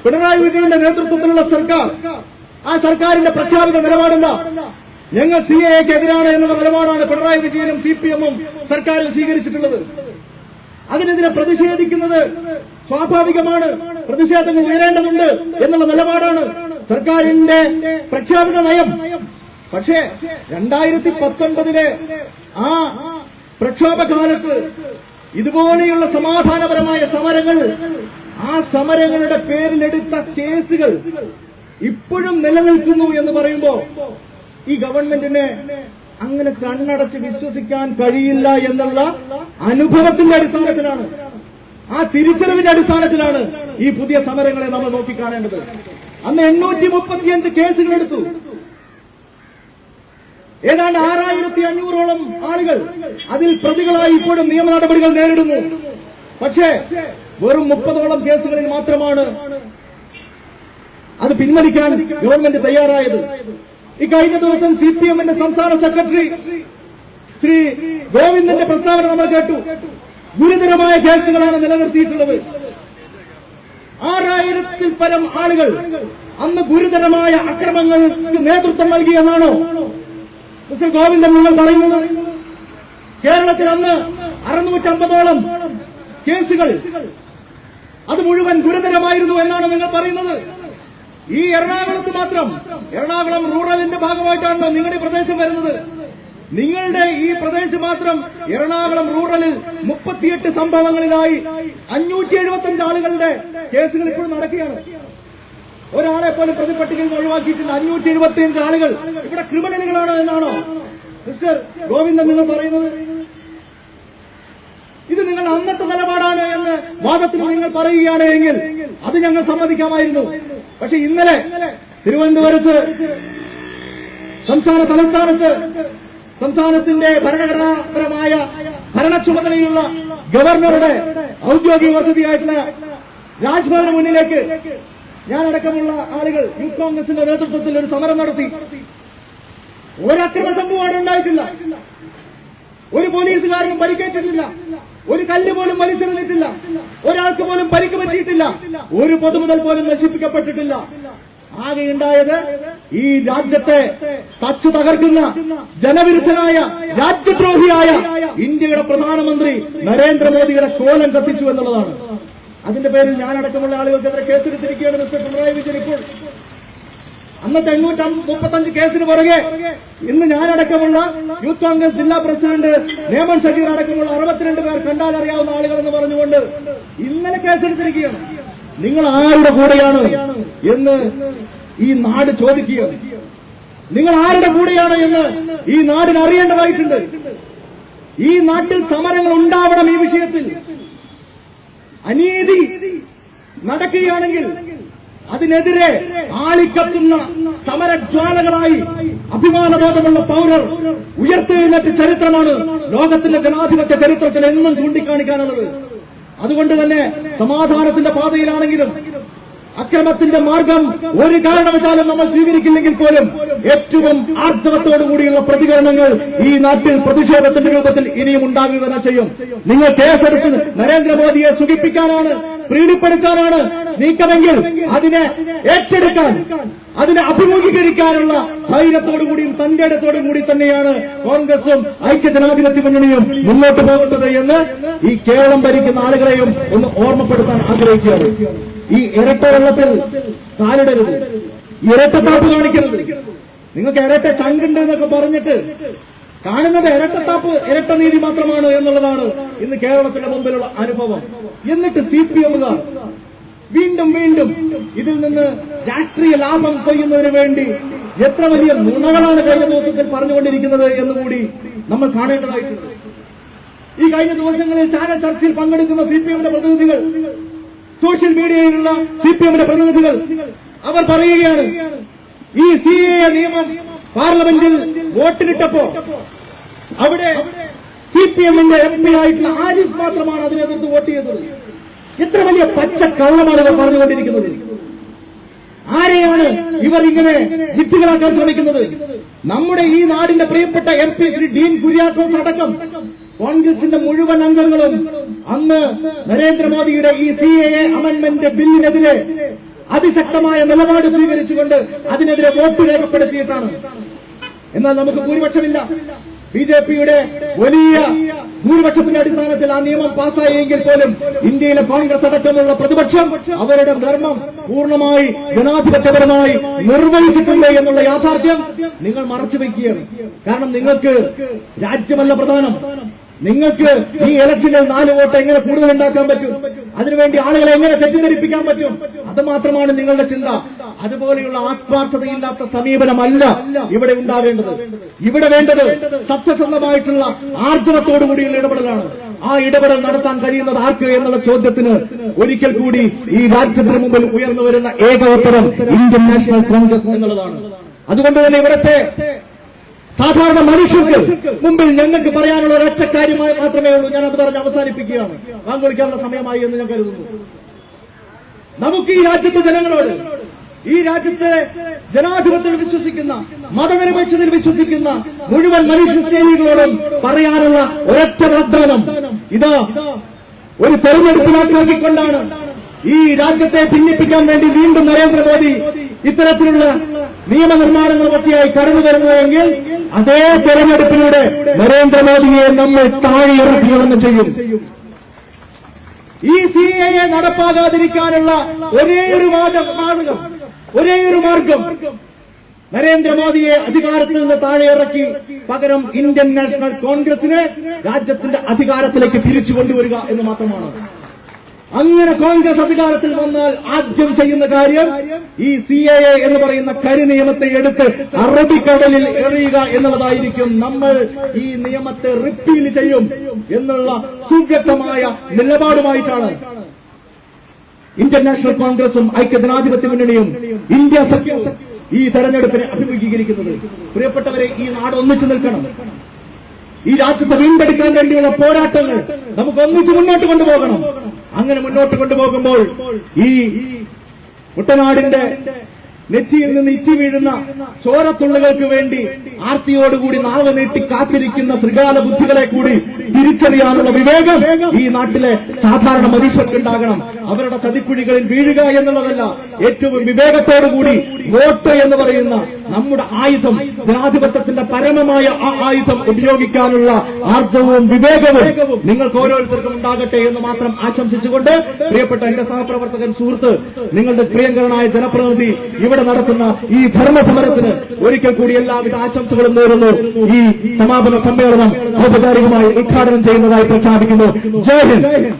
പിണറായി വിജയന്റെ നേതൃത്വത്തിലുള്ള സർക്കാർ. ആ സർക്കാരിന്റെ പ്രഖ്യാപിത നിലപാടെന്താ? ഞങ്ങൾ സിഎഎക്ക് എതിരാണ് എന്നുള്ള നിലപാടാണ് പിണറായി വിജയനും CPM-ഉം സർക്കാരിൽ സ്വീകരിച്ചിട്ടുള്ളത്. അതിനെതിരെ പ്രതിഷേധിക്കുന്നത് സ്വാഭാവികമാണ്, പ്രതിഷേധങ്ങൾ ഉയരേണ്ടതുണ്ട് എന്നുള്ള നിലപാടാണ് സർക്കാരിന്റെ പ്രഖ്യാപിത നയം. പക്ഷേ 2019 ആ പ്രക്ഷോഭകാലത്ത് ഇതുപോലെയുള്ള സമാധാനപരമായ സമരങ്ങൾ, ആ സമരങ്ങളുടെ പേരിലെടുത്ത കേസുകൾ ഇപ്പോഴും നിലനിൽക്കുന്നു എന്ന് പറയുമ്പോൾ ഈ ഗവൺമെന്റിനെ അങ്ങനെ കണ്ണടച്ച് വിശ്വസിക്കാൻ കഴിയില്ല എന്നുള്ള അനുഭവത്തിന്റെ അടിസ്ഥാനത്തിലാണ്, ആ തിരിച്ചറിവിന്റെ അടിസ്ഥാനത്തിലാണ് ഈ പുതിയ സമരങ്ങളെ നമ്മൾ നോക്കിക്കാണേണ്ടത്. അന്ന് 835 കേസുകൾ എടുത്തു. ഏതാണ്ട് 6500ഓളം ആളുകൾ അതിൽ പ്രതികളായി ഇപ്പോഴും നിയമ നടപടികൾ നേരിടുന്നു. പക്ഷേ വെറും 30ഓളം കേസുകളിൽ മാത്രമാണ് അത് പിൻവലിക്കാൻ ഗവൺമെന്റ് തയ്യാറായത്. ഇക്കഴിഞ്ഞ ദിവസം CPM-ന്റെ സംസ്ഥാന സെക്രട്ടറി ശ്രീ ഗോവിന്ദന്റെ പ്രസ്താവന നമ്മൾ കേട്ടു. ഗുരുതരമായ കേസുകളാണ് നിലനിർത്തിയിട്ടുള്ളത്. 6000-ൽ പരം ആളുകൾ അന്ന് ഗുരുതരമായ അക്രമങ്ങൾക്ക് നേതൃത്വം നൽകിയെന്നാണോ മിസ്റ്റർ ഗോവിന്ദൻ നിങ്ങൾ പറയുന്നത്? കേരളത്തിൽ അന്ന് 650ഓളം കേസുകൾ അത് മുഴുവൻ ഗുരുതരമായിരുന്നു എന്നാണ് നിങ്ങൾ പറയുന്നത്. ഈ എറണാകുളത്ത് മാത്രം, എറണാകുളം റൂറലിന്റെ ഭാഗമായിട്ടാണല്ലോ നിങ്ങളുടെ പ്രദേശം വരുന്നത്. നിങ്ങളുടെ ഈ പ്രദേശം മാത്രം എറണാകുളം റൂറലിൽ 38 സംഭവങ്ങളിലായി 575 ആളുകളുടെ കേസുകൾ ഇപ്പോഴും നടക്കുകയാണ്. ഒരാളെ പോലും പ്രതിപട്ടികയിൽ നിന്ന് ഒഴിവാക്കിയിട്ടില്ല. 575 ആളുകൾ ഇവിടെ ക്രിമിനലുകളാണ് എന്നാണോ മിസ്റ്റർ ഗോവിന്ദൻ നിങ്ങൾ പറയുന്നത്? ഇത് നിങ്ങൾ അന്നത്തെ നിലപാടാണ് എന്ന് വാദത്തിൽ നിങ്ങൾ പറയുകയാണ് എങ്കിൽ അത് ഞങ്ങൾ സമ്മതിക്കാമായിരുന്നു. പക്ഷെ ഇന്നലെ തിരുവനന്തപുരത്ത് സംസ്ഥാനത്തിന്റെ ഭരണഘടനാപരമായ ഭരണ ചുമതലയുള്ള ഗവർണറുടെ ഔദ്യോഗിക വസതിയായിട്ടുള്ള രാജ്ഭവന് മുന്നിലേക്ക് ഞാനടക്കമുള്ള ആളുകൾ യൂത്ത് കോൺഗ്രസിന്റെ നേതൃത്വത്തിൽ ഒരു സമരം നടത്തി. ഒരക്രമ സംഭവമാണ് ഉണ്ടായിട്ടില്ല. ഒരു പോലീസുകാരനും പരിക്കേറ്റിട്ടില്ല. ഒരു കല്ല് പോലും വലിച്ചെറിഞ്ഞിട്ടില്ല. ഒരാൾക്ക് പോലും പരിക്ക് പറ്റിയിട്ടില്ല. ഒരു പൊതുമുതൽ പോലും നശിപ്പിക്കപ്പെട്ടിട്ടില്ല. ആകെയുണ്ടായത് ഈ രാജ്യത്തെ തച്ചു തകർക്കുന്ന ജനവിരുദ്ധനായ രാജ്യദ്രോഹിയായ ഇന്ത്യയുടെ പ്രധാനമന്ത്രി നരേന്ദ്രമോദിയുടെ കോലം കത്തിച്ചു എന്നുള്ളതാണ്. അതിന്റെ പേരിൽ ഞാനടക്കമുള്ള ആളുകൾക്കെതിരെ കേസെടുത്തിരിക്കുകയാണ് മിസ്റ്റർ പിണറായി വിജയൻ. ഇപ്പോൾ അന്നത്തെ 835 കേസിന് പുറകെ ഇന്ന് ഞാനടക്കമുള്ള യൂത്ത് കോൺഗ്രസ് ജില്ലാ പ്രസിഡന്റ് നേമൻ ഷക്കീർ അടക്കമുള്ള 62 പേർ കണ്ടാൽ അറിയാവുന്ന ആളുകൾ എന്ന് പറഞ്ഞുകൊണ്ട് ഇന്നലെ കേസെടുത്തിരിക്കുകയാണ്. നിങ്ങൾ ആരുടെ കൂടെയാണ് എന്ന് ഈ നാട് ചോദിക്കുകയാണ്. നിങ്ങൾ ആരുടെ കൂടെയാണ് എന്ന് ഈ നാടിന് അറിയേണ്ടതായിട്ടുണ്ട്. ഈ നാട്ടിൽ സമരങ്ങൾ ഉണ്ടാവണം. ഈ വിഷയത്തിൽ അനീതി നടക്കുകയാണെങ്കിൽ അതിനെതിരെ ആളിക്കത്തുന്ന സമരജ്വാലകളായി അഭിമാനബോധമുള്ള പൗരർ ഉയർത്തെഴുന്നേറ്റ ചരിത്രമാണ് ലോകത്തിന്റെ ജനാധിപത്യ ചരിത്രത്തിൽ എന്നും ചൂണ്ടിക്കാണിക്കാനുള്ളത്. അതുകൊണ്ട് തന്നെ സമാധാനത്തിന്റെ പാതയിലാണെങ്കിലും അക്രമത്തിന്റെ മാർഗം ഒരു കാരണവശാലും നമ്മൾ സ്വീകരിക്കില്ലെങ്കിൽ പോലും ഏറ്റവും ആർജവത്തോടുകൂടിയുള്ള പ്രതികരണങ്ങൾ ഈ നാട്ടിൽ പ്രതിഷേധത്തിന്റെ രൂപത്തിൽ ഇനിയും ഉണ്ടാകുക തന്നെ ചെയ്യും. നിങ്ങൾ കേസെടുത്ത് നരേന്ദ്രമോദിയെ സുഖിപ്പിക്കാനാണ്, പ്രീതിപ്പെടുത്താനാണ് നീക്കമെങ്കിൽ അതിനെ ഏറ്റെടുക്കാൻ, അതിനെ അഭിമുഖീകരിക്കാനുള്ള ധൈര്യത്തോടുകൂടിയും തന്റെ ഇടത്തോടും കൂടി തന്നെയാണ് കോൺഗ്രസും ഐക്യജനാധിപത്യ മുന്നണിയും മുന്നോട്ട് പോകുന്നത് എന്ന് ഈ കേരളം ഭരിക്കുന്ന ആളുകളെയും ഒന്ന് ഓർമ്മപ്പെടുത്താൻ ആഗ്രഹിക്കുകയാണ്. ഈ ഇരട്ട വെള്ളത്തിൽ കാലിടരുത്, ഇരട്ടത്താപ്പ് കാണിക്കരുത്. നിങ്ങൾക്ക് ഇരട്ട ചങ്കുണ്ട് എന്നൊക്കെ പറഞ്ഞിട്ട് കാണുന്നത് ഇരട്ടത്താപ്പ്, ഇരട്ട നീതി മാത്രമാണ് എന്നുള്ളതാണ് ഇന്ന് കേരളത്തിന്റെ മുമ്പിലുള്ള അനുഭവം. എന്നിട്ട് CPM-കാർ വീണ്ടും വീണ്ടും ഇതിൽ നിന്ന് രാഷ്ട്രീയ ലാഭം കൊയ്യുന്നതിന് വേണ്ടി എത്ര വലിയ നുണകളാണ് കഴിഞ്ഞ ദിവസത്തിൽ പറഞ്ഞുകൊണ്ടിരിക്കുന്നത് എന്നുകൂടി നമ്മൾ കാണേണ്ടതായിട്ടുണ്ട്. ഈ കഴിഞ്ഞ ദിവസങ്ങളിൽ ചാനൽ ചർച്ചയിൽ പങ്കെടുക്കുന്ന CPM-ന്റെ പ്രതിനിധികൾ, സോഷ്യൽ മീഡിയയിലുള്ള CPM-ന്റെ പ്രതിനിധികൾ അവർ പറയുകയാണ്, ഈ CAA നിയമം പാർലമെന്റിൽ വോട്ടിനിട്ടപ്പോ അവിടെ CPM-ന്റെ MP ആയിട്ടുള്ള ആരിഫ് മാത്രമാണ് അതിനെതിർത്ത് വോട്ട് ചെയ്തത്. എത്ര വലിയ പച്ച കള്ളമാണ് ഇവർ പറഞ്ഞുകൊണ്ടിരിക്കുന്നത്. ആരെയാണ് ഇവർ ഇങ്ങനെ വിട്ടുകളാക്കാൻ ശ്രമിക്കുന്നത്? നമ്മുടെ ഈ നാടിന്റെ പ്രിയപ്പെട്ട MP ശ്രീ ഡീൻ കുര്യാക്കോസ് അടക്കം കോൺഗ്രസിന്റെ മുഴുവൻ അംഗങ്ങളും അന്ന് നരേന്ദ്രമോദിയുടെ ഈ CAA അമെന്റ്മെന്റ് ബില്ലിനെതിരെ അതിശക്തമായ നിലപാട് സ്വീകരിച്ചുകൊണ്ട് അതിനെതിരെ വോട്ട് രേഖപ്പെടുത്തിയിട്ടാണ്. എന്നാൽ നമുക്ക് ഭൂരിപക്ഷമില്ല. BJP-യുടെ വലിയ ഭൂരിപക്ഷത്തിന്റെ അടിസ്ഥാനത്തിൽ ആ നിയമം പാസ്സായെങ്കിൽ പോലും ഇന്ത്യയിലെ കോൺഗ്രസ് അടക്കമുള്ള പ്രതിപക്ഷം അവരുടെ ധർമ്മം പൂർണ്ണമായി ജനാധിപത്യപരമായി നിർവഹിച്ചിട്ടുണ്ട് എന്നുള്ള യാഥാർത്ഥ്യം നിങ്ങൾ മറച്ചുവെക്കുകയാണ്. കാരണം നിങ്ങൾക്ക് രാജ്യമല്ല പ്രധാനം. നിങ്ങൾക്ക് ഈ ഇലക്ഷനിൽ 4 വോട്ട് എങ്ങനെ കൂടുതൽ ഉണ്ടാക്കാൻ പറ്റും, അതിനുവേണ്ടി ആളുകളെ എങ്ങനെ തെറ്റിദ്ധരിപ്പിക്കാൻ പറ്റും, അത് മാത്രമാണ് നിങ്ങളുടെ ചിന്ത. അതുപോലെയുള്ള ആത്മാർത്ഥതയില്ലാത്ത സമീപനമല്ല ഇവിടെ ഉണ്ടാവേണ്ടത്. ഇവിടെ വേണ്ടത് സത്യസന്ധമായിട്ടുള്ള ആർജവത്തോടുകൂടിയുള്ള ഇടപെടലാണ്. ആ ഇടപെടൽ നടത്താൻ കഴിയുന്നത് ആർക്ക് എന്നുള്ള ചോദ്യത്തിന് ഒരിക്കൽ കൂടി ഈ രാജ്യത്തിന് മുമ്പിൽ ഉയർന്നു വരുന്ന ഏക ഉത്തരം ഇന്ത്യൻ നാഷണൽ കോൺഗ്രസ് എന്നുള്ളതാണ്. അതുകൊണ്ട് തന്നെ ഇവിടുത്തെ സാധാരണ മനുഷ്യർക്ക് മുമ്പിൽ ഞങ്ങൾക്ക് പറയാനുള്ള ഒരൊറ്റ കാര്യമായി മാത്രമേ ഉള്ളൂ. ഞാനത് പറഞ്ഞ് അവസാനിപ്പിക്കുകയാണ്. പങ്കുവയ്ക്കാനുള്ള സമയമായി എന്ന് ഞാൻ കരുതുന്നു. നമുക്ക് ഈ രാജ്യത്തെ ജനങ്ങളോട്, ഈ രാജ്യത്തെ ജനാധിപത്യത്തിൽ വിശ്വസിക്കുന്ന, മതനിരപേക്ഷതയിൽ വിശ്വസിക്കുന്ന മുഴുവൻ മനുഷ്യ സ്നേഹികളോടും പറയാനുള്ള ഒരൊറ്റ വാഗ്ദാനം ഇതാ, ഒരു തെരഞ്ഞെടുപ്പിലാക്കിക്കൊണ്ടാണ് ഈ രാജ്യത്തെ ഭിന്നിപ്പിക്കാൻ വേണ്ടി വീണ്ടും നരേന്ദ്രമോദി ഇത്തരത്തിലുള്ള നിയമനിർമ്മാണങ്ങളുമൊക്കെയായി കടന്നു വരുന്നതെങ്കിൽ അതേ തെരഞ്ഞെടുപ്പിലൂടെ നരേന്ദ്രമോദിയെ നമ്മൾ താഴെയിറക്കുക തന്നെ ചെയ്യും. ഈ CAA നടപ്പാകാതിരിക്കാനുള്ള ഒരേയൊരു മാർഗം, ഒരേയൊരു മാർഗം നരേന്ദ്രമോദിയെ അധികാരത്തിൽ നിന്ന് താഴെ ഇറക്കി പകരം ഇന്ത്യൻ നാഷണൽ കോൺഗ്രസിനെ രാജ്യത്തിന്റെ അധികാരത്തിലേക്ക് തിരിച്ചു കൊണ്ടുവരിക എന്ന് മാത്രമാണ്. അങ്ങനെ കോൺഗ്രസ് അധികാരത്തിൽ വന്നാൽ ആദ്യം ചെയ്യുന്ന കാര്യം ഈ CAA എന്ന് പറയുന്ന കരിനിയമത്തെ എടുത്ത് അറബിക്കടലിൽ എറിയുക എന്നുള്ളതായിരിക്കും. നമ്മൾ ഈ നിയമത്തെ റിപ്പീൽ ചെയ്യും എന്നുള്ള സുവ്യക്തമായ നിലപാടുമായിട്ടാണ് ഇന്ത്യൻ നാഷണൽ കോൺഗ്രസും ഐക്യജനാധിപത്യ മുന്നണിയും ഇന്ത്യ സഖ്യവും ഈ തെരഞ്ഞെടുപ്പിനെ അഭിമുഖീകരിക്കുന്നത്. പ്രിയപ്പെട്ടവരെ, ഈ നാട് ഒന്നിച്ചു നിൽക്കണം. ഈ രാജ്യത്തെ വീണ്ടെടുക്കാൻ വേണ്ടിയുള്ള പോരാട്ടങ്ങൾ നമുക്ക് ഒന്നിച്ച് മുന്നോട്ട് കൊണ്ടുപോകണം. അങ്ങനെ മുന്നോട്ട് കൊണ്ടുപോകുമ്പോൾ ഈ കുട്ടനാടിന്റെ നെറ്റിയിൽ നിന്ന് ഇറ്റി വീഴുന്ന ചോരത്തുള്ളുകൾക്ക് വേണ്ടി ആർത്തിയോടുകൂടി നാവ് നീട്ടി കാത്തിരിക്കുന്ന ശ്രീകാല ബുദ്ധികളെ കൂടി തിരിച്ചറിയാനുള്ള വിവേകം ഈ നാട്ടിലെ സാധാരണ മനുഷ്യർക്കുണ്ടാകണം. അവരുടെ ചതിക്കുഴികളിൽ വീഴുക എന്നുള്ളതല്ല, ഏറ്റവും വിവേകത്തോടുകൂടി വോട്ട് എന്ന് പറയുന്ന നമ്മുടെ ആയുധം, ജനാധിപത്യത്തിന്റെ പരമമായ ആ ആയുധം ഉപയോഗിക്കാനുള്ള ആർജവും വിവേകവും നിങ്ങൾക്ക് ഓരോരുത്തർക്കും ഉണ്ടാകട്ടെ എന്ന് മാത്രം ആശംസിച്ചുകൊണ്ട്, പ്രിയപ്പെട്ട എന്റെ സഹപ്രവർത്തകൻ, സുഹൃത്ത്, നിങ്ങളുടെ പ്രിയങ്കരനായ ജനപ്രതിനിധി ഇവിടെ നടത്തുന്ന ഈ ധർമ്മസമരത്തിന് ഒരിക്കൽ കൂടി എല്ലാവിധ ആശംസകളും നേരുന്നു. ഈ സമാപന സമ്മേളനം ഔപചാരികമായി ഉദ്ഘാടനം ചെയ്യുന്നതായി പ്രഖ്യാപിക്കുന്നു. ജയ് ഹിന്ദ്.